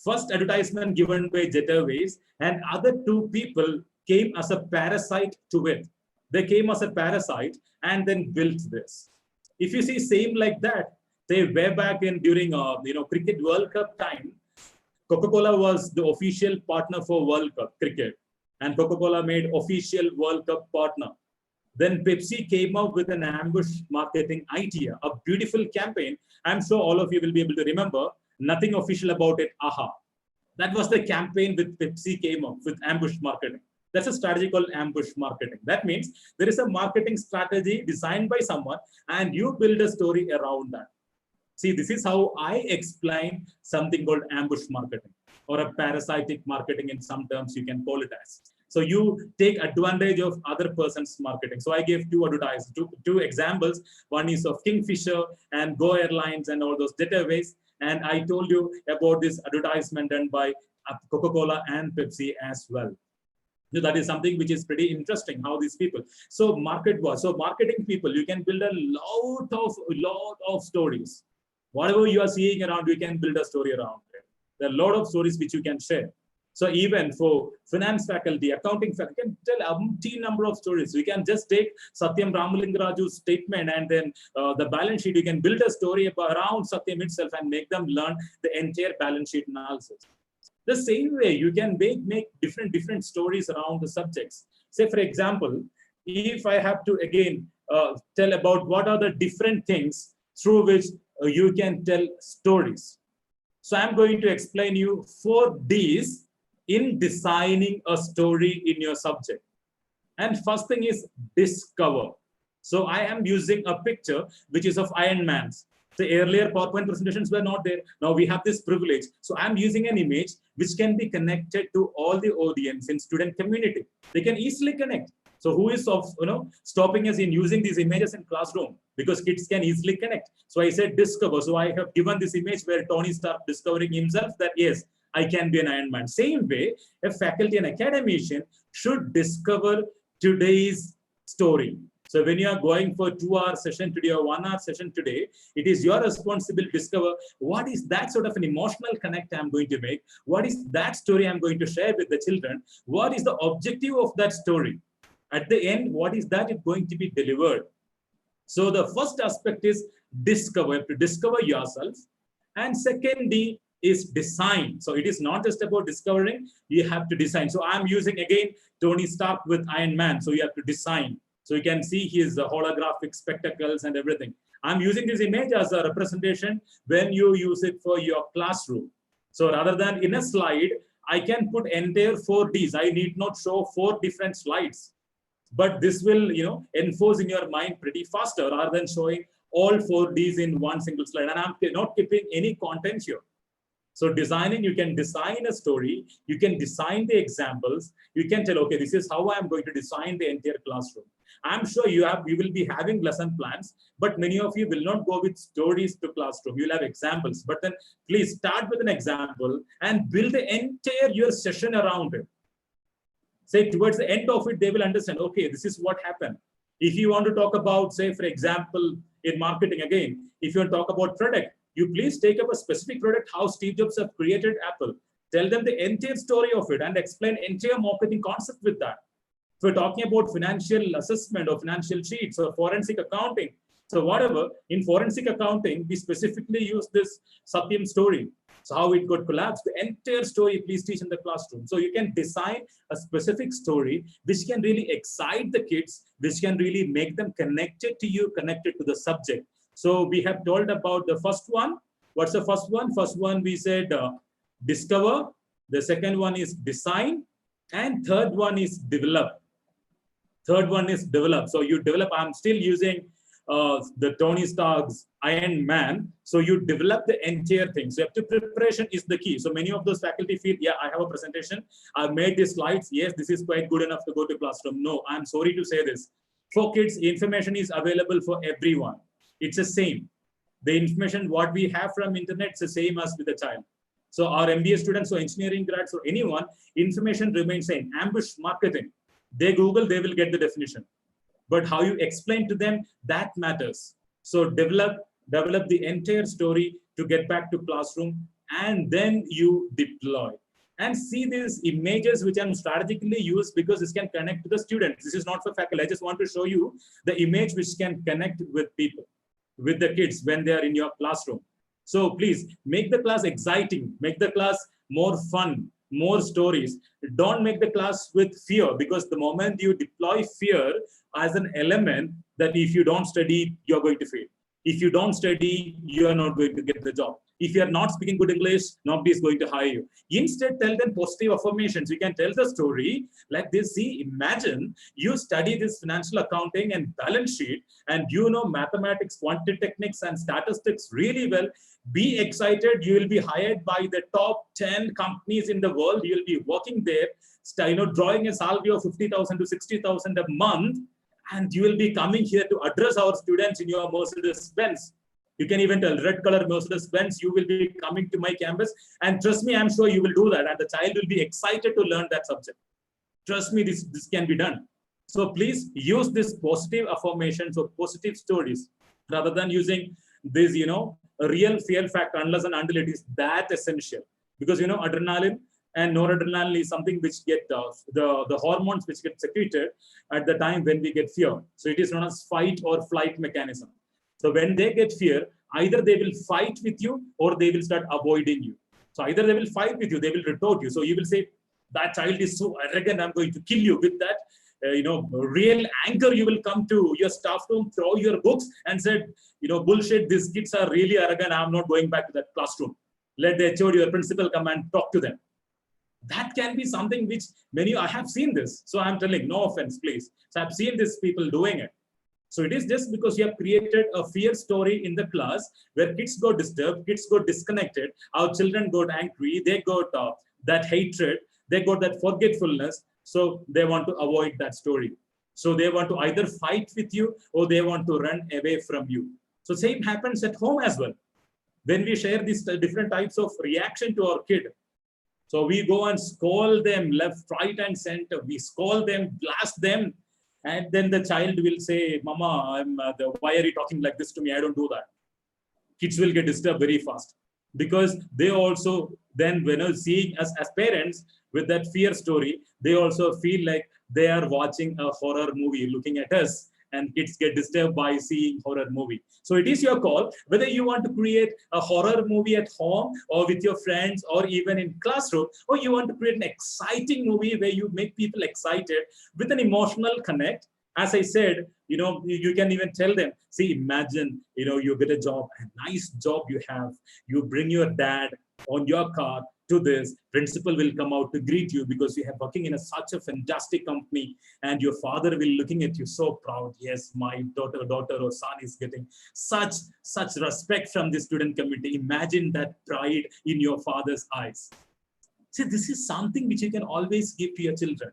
first advertisement given by Jet Airways, and other two people came as a parasite to it. They came as a parasite and then built this. If you see, same like that, they way back in during Cricket World Cup time, Coca-Cola was the official partner for World Cup cricket, and Coca-Cola made official World Cup partner. Then Pepsi came up with an ambush marketing idea, a beautiful campaign. I'm sure all of you will be able to remember. Nothing official about it, aha. That was the campaign with Pepsi came up with ambush marketing. That's a strategy called ambush marketing. That means there is a marketing strategy designed by someone and you build a story around that. See, this is how I explain something called ambush marketing or a parasitic marketing in some terms you can call it as. So you take advantage of other person's marketing. So I gave two examples. One is of Kingfisher and Go Airlines and all those Jet Airways. And I told you about this advertisement done by Coca-Cola and Pepsi as well. So that is something which is pretty interesting, how these people. So marketing people, you can build a lot of stories. Whatever you are seeing around, you can build a story around it. There are a lot of stories which you can share. So even for finance faculty, accounting faculty, you can tell a number of stories. We can just take Satyam Ramalingaraju's statement and then the balance sheet. You can build a story around Satyam itself and make them learn the entire balance sheet analysis. The same way, you can make different stories around the subjects. Say, for example, if I have to again tell about what are the different things through which you can tell stories. So I'm going to explain you 4 Ds in designing a story in your subject. And first thing is discover. So I am using a picture which is of Iron Man. The earlier PowerPoint presentations were not there. Now we have this privilege. So I'm using an image which can be connected to all the audience in student community. They can easily connect. So who is stopping us in using these images in classroom? Because kids can easily connect. So I said discover. So I have given this image where Tony Stark discovering himself that yes, I can be an Iron Man. Same way, a faculty and academician should discover today's story. So when you are going for 2-hour session today or 1-hour session today, it is your responsibility to discover what is that sort of an emotional connect I'm going to make? What is that story I'm going to share with the children? What is the objective of that story? At the end, what is that it going to be delivered? So the first aspect is discover. You have to discover yourself. And second D is design. So it is not just about discovering, you have to design. So I'm using again Tony Stark with Iron Man. So you have to design. So you can see his holographic spectacles and everything. I'm using this image as a representation when you use it for your classroom. So rather than in a slide, I can put entire 4 Ds. I need not show 4 different slides. But this will, enforce in your mind pretty faster rather than showing all 4 Ds in one single slide. And I'm not keeping any content here. So designing, you can design a story, you can design the examples, you can tell, okay, this is how I'm going to design the entire classroom. I'm sure you will be having lesson plans, but many of you will not go with stories to classroom. You'll have examples, but then please start with an example and build the entire your session around it. Say towards the end of it, they will understand, okay, this is what happened. If you want to talk about, say, for example, in marketing again, if you want to talk about product, you please take up a specific product, how Steve Jobs have created Apple. Tell them the entire story of it and explain entire marketing concept with that. If we're talking about financial assessment or financial sheets or forensic accounting, so whatever, in forensic accounting, we specifically use this Satyam story. So how it got collapsed, the entire story, please teach in the classroom. So you can design a specific story which can really excite the kids, which can really make them connected to you, connected to the subject. So we have told about the first one. What's the first one? First one, we said discover. The second one is design. And third one is develop. Third one is develop. So you develop, I'm still using the Tony Stark's Iron Man. So you develop the entire thing. So preparation is the key. So many of those faculty feel, yeah, I have a presentation. I've made these slides. Yes, this is quite good enough to go to classroom. No, I'm sorry to say this. For kids, information is available for everyone. It's the same. The information, what we have from internet is the same as with the child. So our MBA students or engineering grads or anyone, information remains same. Ambush marketing. They Google, they will get the definition. But how you explain to them, that matters. So develop the entire story to get back to classroom, and then you deploy. And see these images which I'm strategically used because this can connect to the students. This is not for faculty. I just want to show you the image which can connect with people, with the kids when they are in your classroom. So please make the class exciting, make the class more fun, more stories. Don't make the class with fear, because the moment you deploy fear as an element, that if you don't study, you're going to fail. If you don't study, you are not going to get the job. If you are not speaking good English, nobody is going to hire you. Instead, tell them positive affirmations. You can tell the story like this. See, imagine you study this financial accounting and balance sheet, and you know mathematics, quantitative techniques, and statistics really well. Be excited. You will be hired by the top 10 companies in the world. You will be working there, drawing a salary of 50,000 to 60,000 a month. And you will be coming here to address our students in your Mercedes-Benz. You can even tell red color Mercedes-Benz, you will be coming to my campus. And trust me, I'm sure you will do that. And the child will be excited to learn that subject. Trust me, this can be done. So please use this positive affirmations or positive stories rather than using this, real fear factor, unless and until it is that essential. Because, adrenaline and noradrenaline is something which get the hormones which get secreted at the time when we get fear. So it is known as fight or flight mechanism. So when they get fear, either they will fight with you or they will start avoiding you. So either they will fight with you, they will retort you. So you will say, that child is so arrogant, I'm going to kill you. With that, real anger, you will come to your staff room, throw your books and said, bullshit, these kids are really arrogant. I'm not going back to that classroom. Let the HOD, your principal, come and talk to them. That can be something which I have seen this. So I'm telling, no offense, please. So I've seen these people doing it. So it is just because you have created a fear story in the class where kids got disturbed, kids got disconnected, our children got angry, they got that hatred, they got that forgetfulness. So they want to avoid that story. So they want to either fight with you or they want to run away from you. So same happens at home as well. When we share these different types of reaction to our kid, so we go and scold them left, right, and center. We scold them, blast them. And then the child will say, Mama, why are you talking like this to me? I don't do that. Kids will get disturbed very fast. Because they also then, when seeing us as parents with that fear story, they also feel like they are watching a horror movie looking at us. And kids get disturbed by seeing horror movie. So it is your call whether you want to create a horror movie at home or with your friends or even in classroom, or you want to create an exciting movie where you make people excited with an emotional connect. As I said, you can even tell them, see, imagine, you get a job, a nice job you have, you bring your dad on your car to this, principal will come out to greet you because you have working in such a fantastic company, and your father will looking at you so proud. Yes, my daughter or son is getting such respect from the student community. Imagine that pride in your father's eyes. See, this is something which you can always give to your children,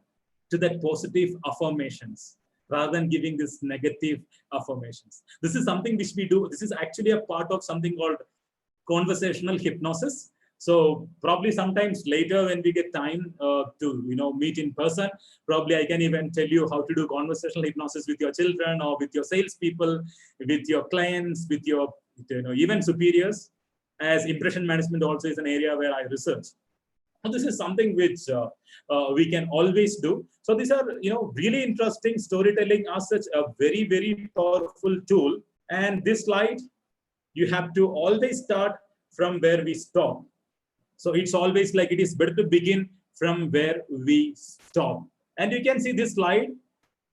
to that positive affirmations, rather than giving this negative affirmations. This is something which we do. This is actually a part of something called conversational hypnosis. So probably sometimes later when we get time to meet in person, probably I can even tell you how to do conversational hypnosis with your children or with your salespeople, with your clients, with your even superiors, as impression management also is an area where I research. So this is something which we can always do. So these are really interesting storytelling as such, a very, very powerful tool. And this slide, you have to always start from where we stop. So it's always like it is better to begin from where we stop. And you can see this slide,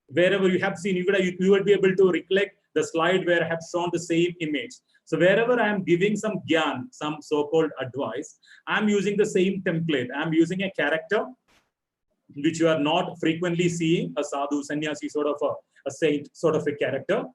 wherever you have seen, you would be able to recollect the slide where I have shown the same image. So wherever I'm giving some gyan, some so-called advice, I'm using the same template. I'm using a character which you are not frequently seeing, a sadhu, sannyasi, sort of a saint, sort of a character,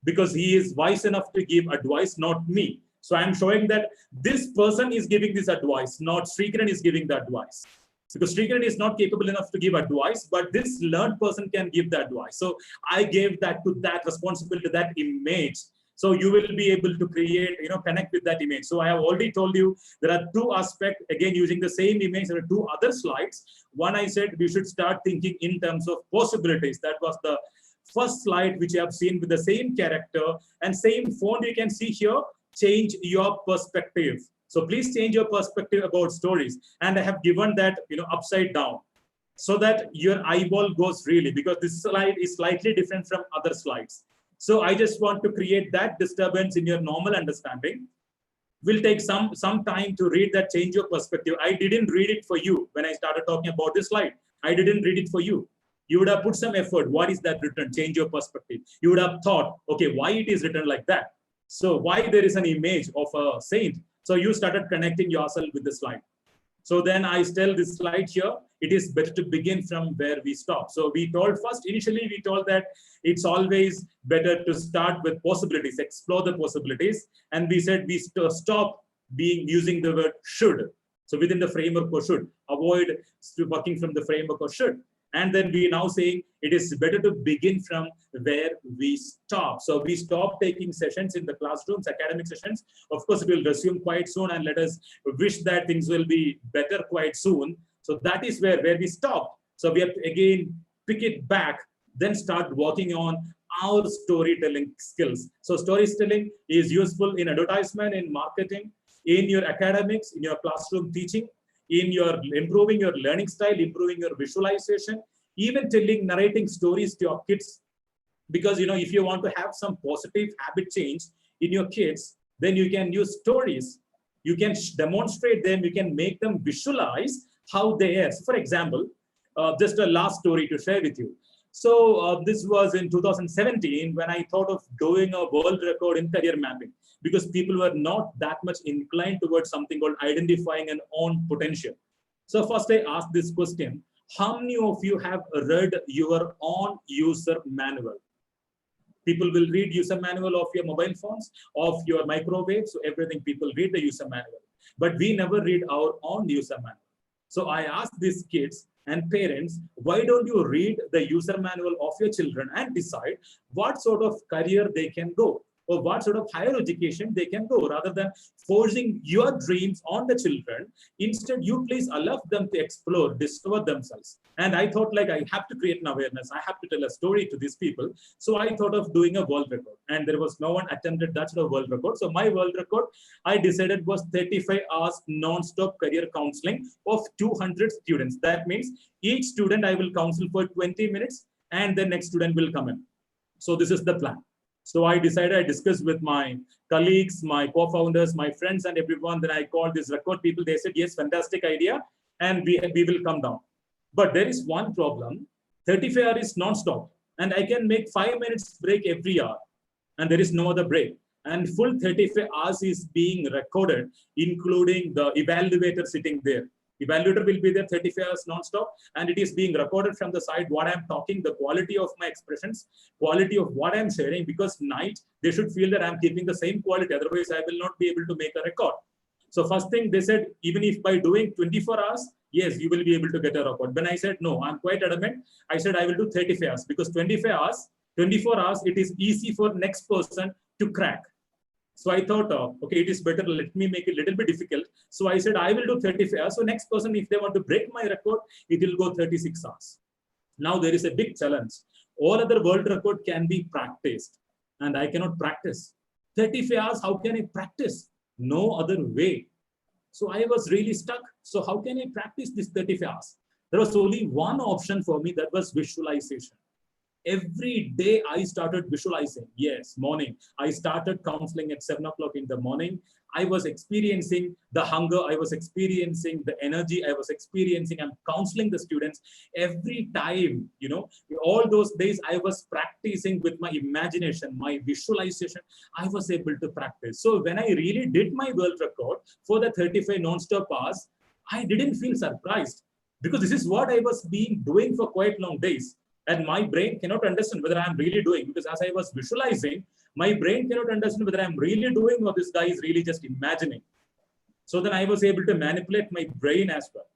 because he is wise enough to give advice, not me. So I'm showing that this person is giving this advice, not Sreekiran is giving the advice. Because Sreekiran is not capable enough to give advice, but this learned person can give the advice. So I gave that to that responsibility to that image. So you will be able to create, connect with that image. So I have already told you there are two aspects, again, using the same image. There are two other slides. One, I said we should start thinking in terms of possibilities. That was the first slide, which I have seen with the same character and same font. You can see here, change your perspective. So please change your perspective about stories. And I have given that, upside down so that your eyeball goes really, because this slide is slightly different from other slides. So I just want to create that disturbance in your normal understanding. Will take some time to read that, change your perspective. I didn't read it for you when I started talking about this slide. I didn't read it for you. You would have put some effort. What is that written? Change your perspective. You would have thought, okay, why it is written like that? So why there is an image of a saint? So you started connecting yourself with the slide. So then I tell this slide here, it is better to begin from where we stop. So we told initially we told that it's always better to start with possibilities, explore the possibilities. And we said we stop using the word should. So within the framework of should, avoid working from the framework of should. And then we now saying it is better to begin from where we stop. So we stop taking sessions in the classrooms, academic sessions. Of course, it will resume quite soon, and let us wish that things will be better quite soon. So that is where we stopped. So we have to again pick it back, then start working on our storytelling skills. So storytelling is useful in advertisement, in marketing, in your academics, in your classroom teaching, in your improving your learning style, improving your visualization, even narrating stories to your kids. Because if you want to have some positive habit change in your kids, then you can use stories. You can demonstrate them. You can make them visualize how they are. So for example, just a last story to share with you. So this was in 2017 when I thought of doing a world record in career mapping, because people were not that much inclined towards something called identifying an own potential. So first I asked this question: how many of you have read your own user manual? People will read user manual of your mobile phones, of your microwave, so everything people read the user manual. But we never read our own user manual. So I asked these kids and parents, why don't you read the user manual of your children and decide what sort of career they can go, or what sort of higher education they can go, rather than forcing your dreams on the children. Instead, you please allow them to explore, discover themselves. And I thought, like, I have to create an awareness. I have to tell a story to these people. So I thought of doing a world record, and there was no one attempted that sort of world record. So my world record, I decided, was 35 hours non-stop career counseling of 200 students. That means each student I will counsel for 20 minutes, and the next student will come in. So this is the plan. So I decided, I discussed with my colleagues, my co-founders, my friends, and everyone. Then I called these record people. They said, yes, fantastic idea, and we will come down. But there is one problem. 35 hours is non-stop, and I can make 5 minutes break every hour, and there is no other break. And full 35 hours is being recorded, including the evaluator sitting there. Evaluator will be there 35 hours non-stop, and it is being recorded from the side what I'm talking, the quality of my expressions, quality of what I'm sharing, because night they should feel that I'm keeping the same quality. Otherwise, I will not be able to make a record. So first thing they said, even if by doing 24 hours, yes, you will be able to get a record. When I said, no, I'm quite adamant. I said, I will do 35 hours, because 25 hours, 24 hours, it is easy for next person to crack. So I thought, okay, it is better, let me make it a little bit difficult. So I said, I will do 35 hours. So next person, if they want to break my record, it will go 36 hours. Now there is a big challenge. All other world record can be practiced, and I cannot practice. 35 hours, how can I practice? No other way. So I was really stuck. So how can I practice this 35 hours? There was only one option for me, that was visualization. Every day I started visualizing. Yes, morning. I started counseling at 7 o'clock in the morning. I was experiencing the hunger, I was experiencing the energy, I was experiencing, I'm counseling the students every time, you know, all those days I was practicing with my imagination, my visualization, I was able to practice. So when I really did my world record for the 35 non-stop hours, I didn't feel surprised because this is what I was doing for quite long days. And my brain cannot understand whether I'm really doing, because as I was visualizing, my brain cannot understand whether I'm really doing or this guy is really just imagining. So then I was able to manipulate my brain as well.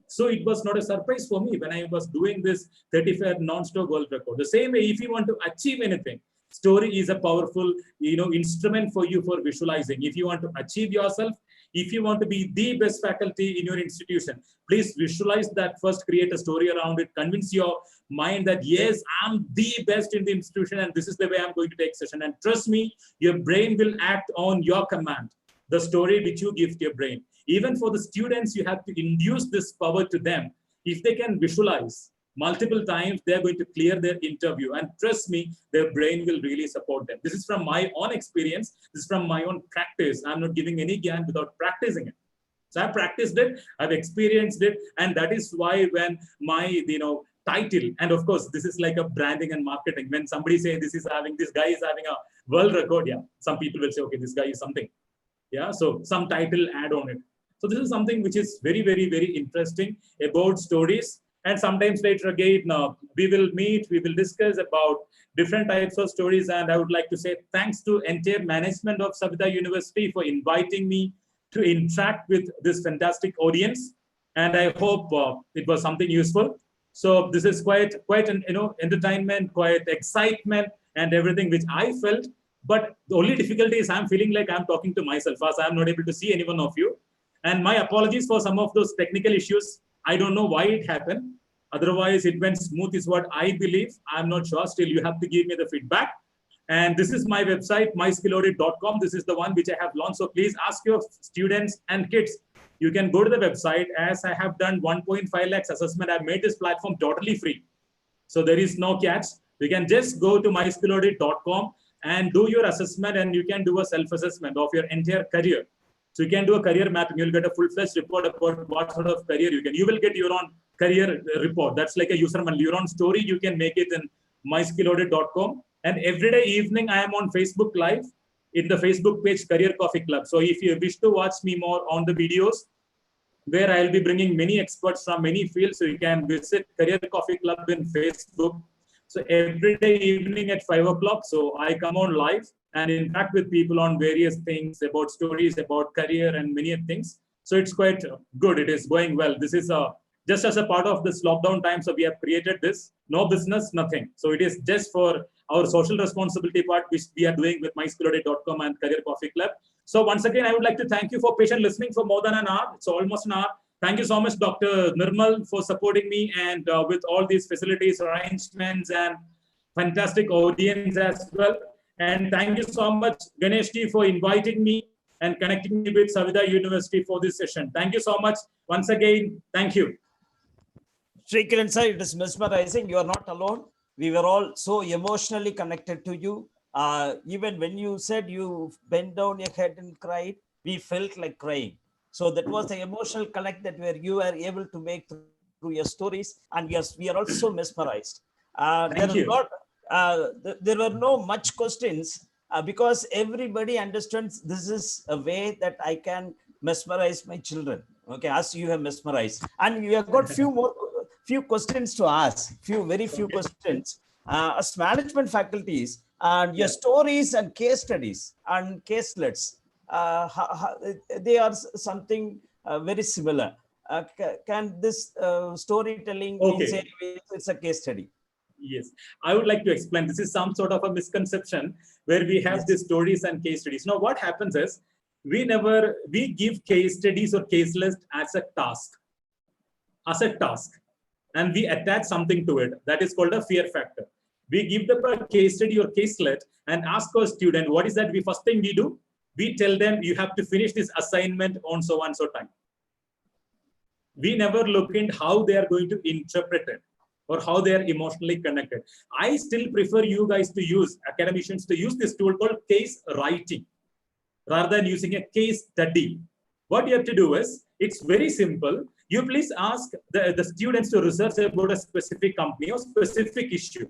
So it was not a surprise for me when I was doing this 35 non-stop world record. The same way, if you want to achieve anything, story is a powerful, you know, instrument for you for visualizing. If you want to achieve yourself, if you want to be the best faculty in your institution, please visualize that first, create a story around it, convince your mind that, yes, I'm the best in the institution and this is the way I'm going to take session. And trust me, your brain will act on your command, the story which you give to your brain. Even for the students, you have to induce this power to them. If they can visualize multiple times, they're going to clear their interview. And trust me, their brain will really support them. This is from my own experience. This is from my own practice. I'm not giving any gyan without practicing it. So I practiced it, I've experienced it. And that is why when my, you know, title, and of course, this is like a branding and marketing. When somebody say this guy is having a world record, yeah, some people will say, okay, this guy is something. Yeah, so some title add on it. So this is something which is very, very, very interesting about stories. And sometimes later again, we will meet, we will discuss about different types of stories. And I would like to say thanks to entire management of Savitha University for inviting me to interact with this fantastic audience. And I hope it was something useful. So this is quite an, you know, entertainment, quite excitement and everything which I felt. But the only difficulty is I'm feeling like I'm talking to myself as I'm not able to see any one of you. And my apologies for some of those technical issues. I don't know why it happened. Otherwise, it went smooth is what I believe. I'm not sure. Still, you have to give me the feedback. And this is my website, myskillaudit.com. This is the one which I have launched. So please ask your students and kids. You can go to the website. As I have done 1.5 lakhs assessment, I've made this platform totally free. So there is no catch. You can just go to myskillaudit.com and do your assessment, and you can do a self-assessment of your entire career. So you can do a career mapping. You'll get a full-fledged report about what sort of career you can. You will get your own career report. That's like a user manual. Your own story, you can make it in myskillaudit.com. And every day evening, I am on Facebook Live in the Facebook page Career Coffee Club. So if you wish to watch me more on the videos, where I'll be bringing many experts from many fields, so you can visit Career Coffee Club in Facebook. So every day evening at 5 o'clock, so I come on live and interact with people on various things about stories, about career and many things. So it's quite good. It is going well. This is just as a part of this lockdown time. So we have created this, no business, nothing. So it is just for our social responsibility part, which we are doing with myskillaudit.com and Career Coffee Club. So once again, I would like to thank you for patient listening for more than an hour. It's almost an hour. Thank you so much, Dr. Nirmal, for supporting me and with all these facilities, arrangements, and fantastic audience as well. And thank you so much, Ganesh ji, for inviting me and connecting me with Savitha University for this session. Thank you so much. Once again, thank you.
Sreekiran sir, it is mesmerizing. You are not alone. We were all so emotionally connected to you. Even when you said you bent down your head and cried, we felt like crying. So that was the emotional connect that where you are able to make through your stories. And yes, we are also mesmerized. There were no much questions because everybody understands this is a way that I can mesmerize my children. Okay, as you have mesmerized, and you have got few questions to ask. Very few questions. As management faculties, and your stories and case studies and caselets, they are something very similar. Can this storytelling be said it's a case study?
Yes, I would like to explain. This is some sort of a misconception where we have these stories and case studies. Now, what happens is we give case studies or case list as a task, and we attach something to it. That is called a fear factor. We give them a case study or caselet and ask our student, what is that? First thing we do, we tell them you have to finish this assignment on so and so time. We never look into how they are going to interpret it or how they are emotionally connected. I still prefer you guys to use, academicians to use this tool called case writing. rather than using a case study. What you have to do is, it's very simple. You please ask the students to research about a specific company or specific issue.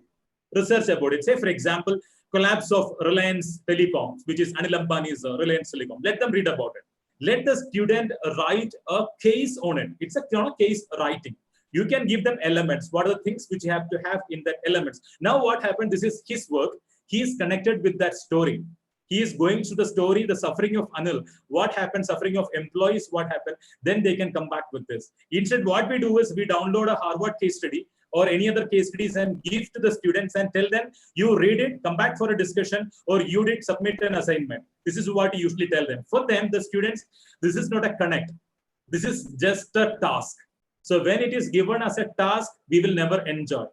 Research about it. Say, for example, collapse of Reliance Telecoms, which is Anil Ambani's Reliance Telecom. Let them read about it. Let the student write a case on it. It's a case writing. You can give them elements. What are the things which you have to have in that elements? Now what happened, this is his work. He is connected with that story. He is going through the story, the suffering of Anil. What happened, suffering of employees, what happened. Then they can come back with this. Instead, what we do is we download a Harvard case study or any other case studies and give to the students and tell them, you read it, come back for a discussion, or you did submit an assignment. This is what you usually tell them. For them, the students, this is not a connect. This is just a task. So when it is given as a task, we will never enjoy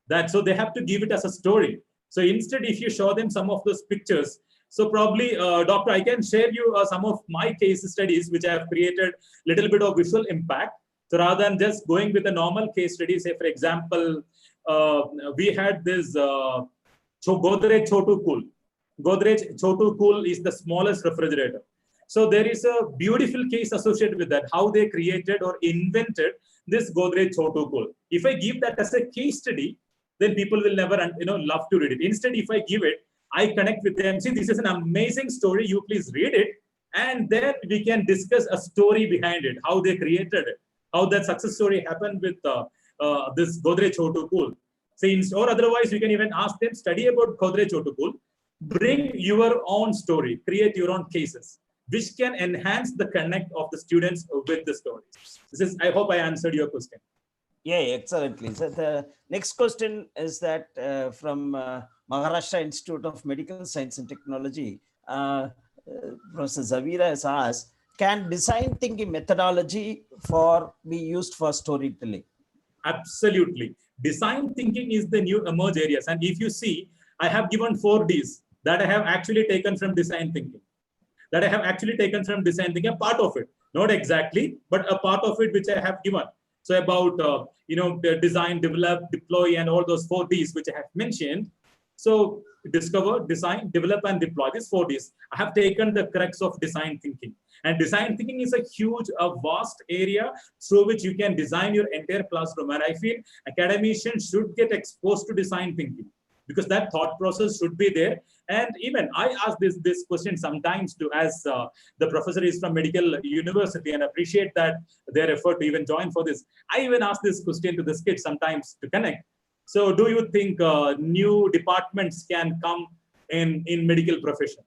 that. So they have to give it as a story. So instead, if you show them some of those pictures, so probably, Doctor, I can share you some of my case studies, which I have created a little bit of visual impact. So rather than just going with a normal case study, say, for example, we had this Godrej Chotu Cool. Godrej Chotu Cool is the smallest refrigerator. So there is a beautiful case associated with that, how they created or invented this Godrej Chotu Cool. If I give that as a case study, then people will never, love to read it. Instead, if I give it, I connect with them. See, this is an amazing story. You please read it. And then we can discuss a story behind it, how they created it, how that success story happened with this Godrej Chotu Cool. Or otherwise, you can even ask them, study about Godrej Chotu Cool, bring your own story, create your own cases, which can enhance the connect of the students with the stories. I hope I answered your question.
Yeah, excellently. So the next question is that from Maharashtra Institute of Medical Science and Technology, Professor Zavira has asked, can design thinking methodology be used for storytelling?
Absolutely. Design thinking is the new emerge areas. And if you see, I have given 4 Ds that I have actually taken from design thinking. A part of it, not exactly, but a part of it which I have given. So about, the design, develop, deploy, and all those 4 Ds which I have mentioned. So discover, design, develop, and deploy, these 4 Ds. I have taken the crux of design thinking. And design thinking is a huge, vast area through which you can design your entire classroom. And I feel academicians should get exposed to design thinking, because that thought process should be there. And even I ask this question sometimes to, as the professor is from medical university, and appreciate that their effort to even join for this. I even ask this question to the kids sometimes to connect. So do you think new departments can come in medical profession?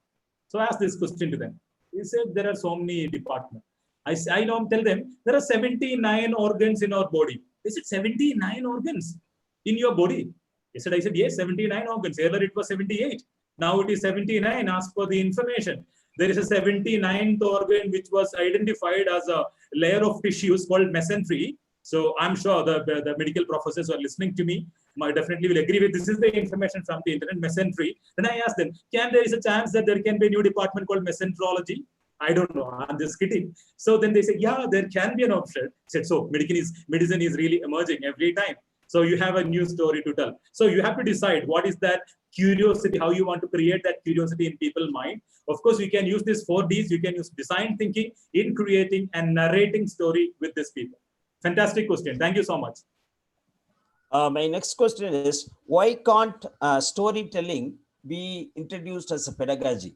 So I ask this question to them. He said, there are so many departments. I don't tell them, there are 79 organs in our body. They said, 79 organs in your body? I said, yes, 79 organs. Earlier it was 78. Now it is 79 as per the information. There is a 79th organ which was identified as a layer of tissues called mesentery. So I'm sure the medical professors who are listening to me definitely will agree with this. Is the information from the internet, mesentery. Then I asked them, there is a chance that there can be a new department called mesenterology? I don't know. I'm just kidding. So then they say, yeah, there can be an option. I said, so medicine is really emerging every time. So you have a new story to tell. So you have to decide what is that curiosity, how you want to create that curiosity in people's mind. Of course, you can use these 4 Ds. You can use design thinking in creating and narrating story with these people. Fantastic question. Thank you so much.
My next question is, why can't storytelling be introduced as a pedagogy?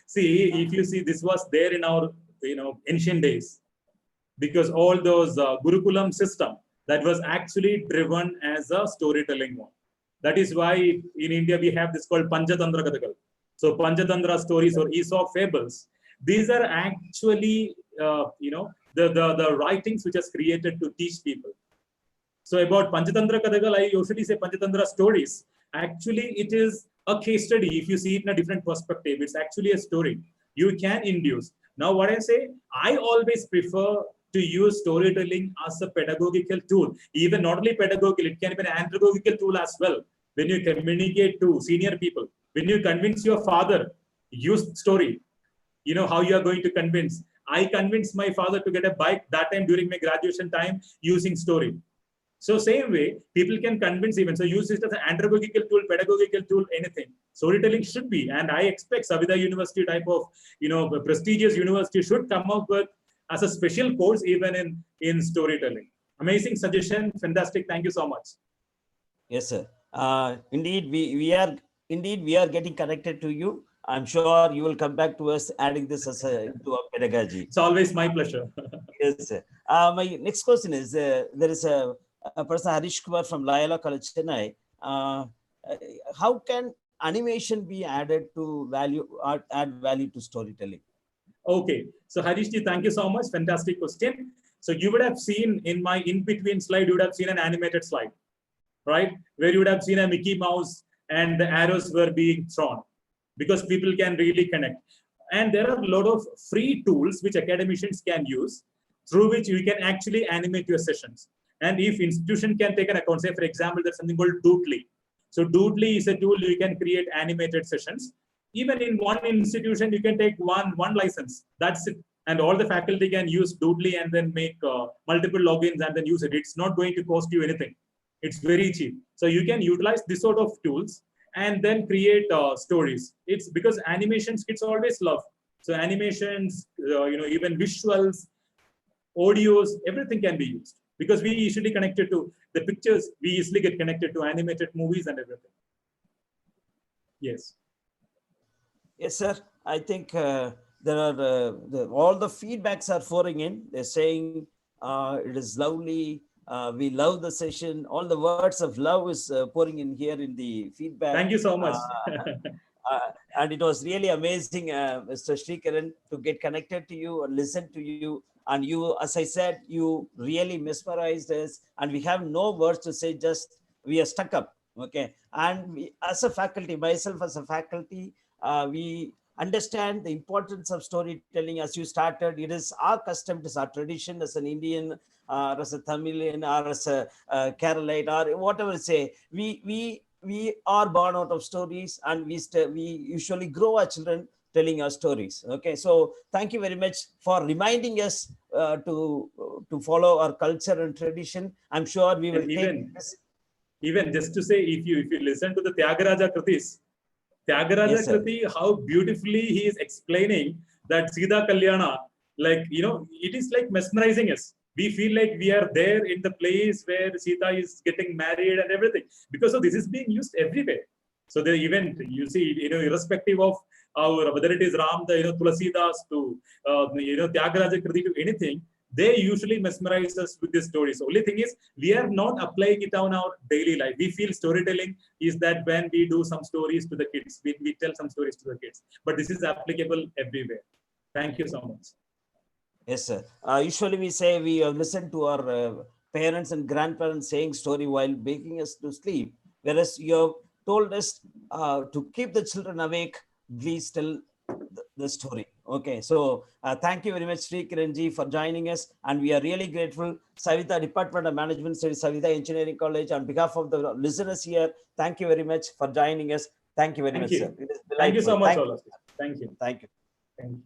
See, if you see, this was there in our ancient days, because all those Gurukulam system, that was actually driven as a storytelling one. That is why in India we have this called Panchatantra Kadakal. So Panchatantra stories or Aesop fables, these are actually the writings which is created to teach people. So about Panchatantra Kadakal, I usually say Panchatantra stories. Actually, it is a case study. If you see it in a different perspective, it's actually a story. You can induce. Now, what I say, I always prefer to use storytelling as a pedagogical tool. Even not only pedagogical, it can be an andragogical tool as well. When you communicate to senior people, when you convince your father, use story. You know how you are going to convince. I convinced my father to get a bike that time during my graduation time using story. So same way, people can convince even. So use it as an andragogical tool, pedagogical tool, anything. storytelling should be. And I expect Savitha University type of, prestigious university should come up with as a special course even in storytelling. Amazing suggestion. Fantastic. Thank you so much.
Yes, sir. Indeed, we are getting connected to you. I'm sure you will come back to us adding this as to our pedagogy.
It's always my pleasure.
Yes, sir. My next question is, there is a person, Harish Kumar from Loyola College, Chennai. How can animation be added to add value to storytelling?
Okay. So Harishji, thank you so much. Fantastic question. So you would have seen in my in-between slide, you would have seen an animated slide, right? Where you would have seen a Mickey Mouse and the arrows were being thrown because people can really connect. And there are a lot of free tools which academicians can use through which you can actually animate your sessions. And if institution can take an account, say for example, there's something called Doodly. So Doodly is a tool you can create animated sessions. Even in one institution, you can take one license. That's it. And all the faculty can use Doodly and then make multiple logins and then use it. It's not going to cost you anything. It's very cheap. So you can utilize this sort of tools and then create stories. It's because animations kids always love. So animations, even visuals, audios, everything can be used because we usually connected to the pictures. We easily get connected to animated movies and everything. Yes.
Yes, sir. I think there are all the feedbacks are pouring in. They're saying it is lovely. We love the session. All the words of love is pouring in here in the feedback.
Thank you so much.
And it was really amazing, Mr. Sreekiran, to get connected to you and listen to you. And you, as I said, you really mesmerized us. And we have no words to say, just we are stuck up. Okay. And we, as a faculty, myself as a faculty, we understand the importance of storytelling. As you started, it is our custom, it is our tradition as an Indian, or as a Tamilian, or as a Keralite, or whatever say. We are born out of stories, and we usually grow our children telling our stories. Okay, so thank you very much for reminding us to follow our culture and tradition. I'm sure we will take this.
Even just to say, if you listen to the Tyagaraja Kritis, Tyagaraja Kriti, how beautifully he is explaining that Sita Kalyana, it is like mesmerizing us. We feel like we are there in the place where Sita is getting married and everything, because this is being used everywhere. So the event, you see, irrespective of our, whether it is Ram, Tulasidas to, Tyagaraja Kriti to anything, they usually mesmerize us with these stories. The only thing is, we are not applying it on our daily life. We feel storytelling is that when we do some stories to the kids, we tell some stories to the kids. But this is applicable everywhere. Thank you so much.
Yes, sir. Usually we say we listen to our parents and grandparents saying story while making us to sleep. Whereas you have told us to keep the children awake, please tell the story. Okay, so thank you very much, Sreekiran ji, for joining us, and we are really grateful. Savitha Department of Management Studies, Savitha Engineering College, on behalf of the listeners here, thank you very much for joining us. Thank you very much, sir.
Thank you so much, all of you. Thank you.
Thank you.
Thank you.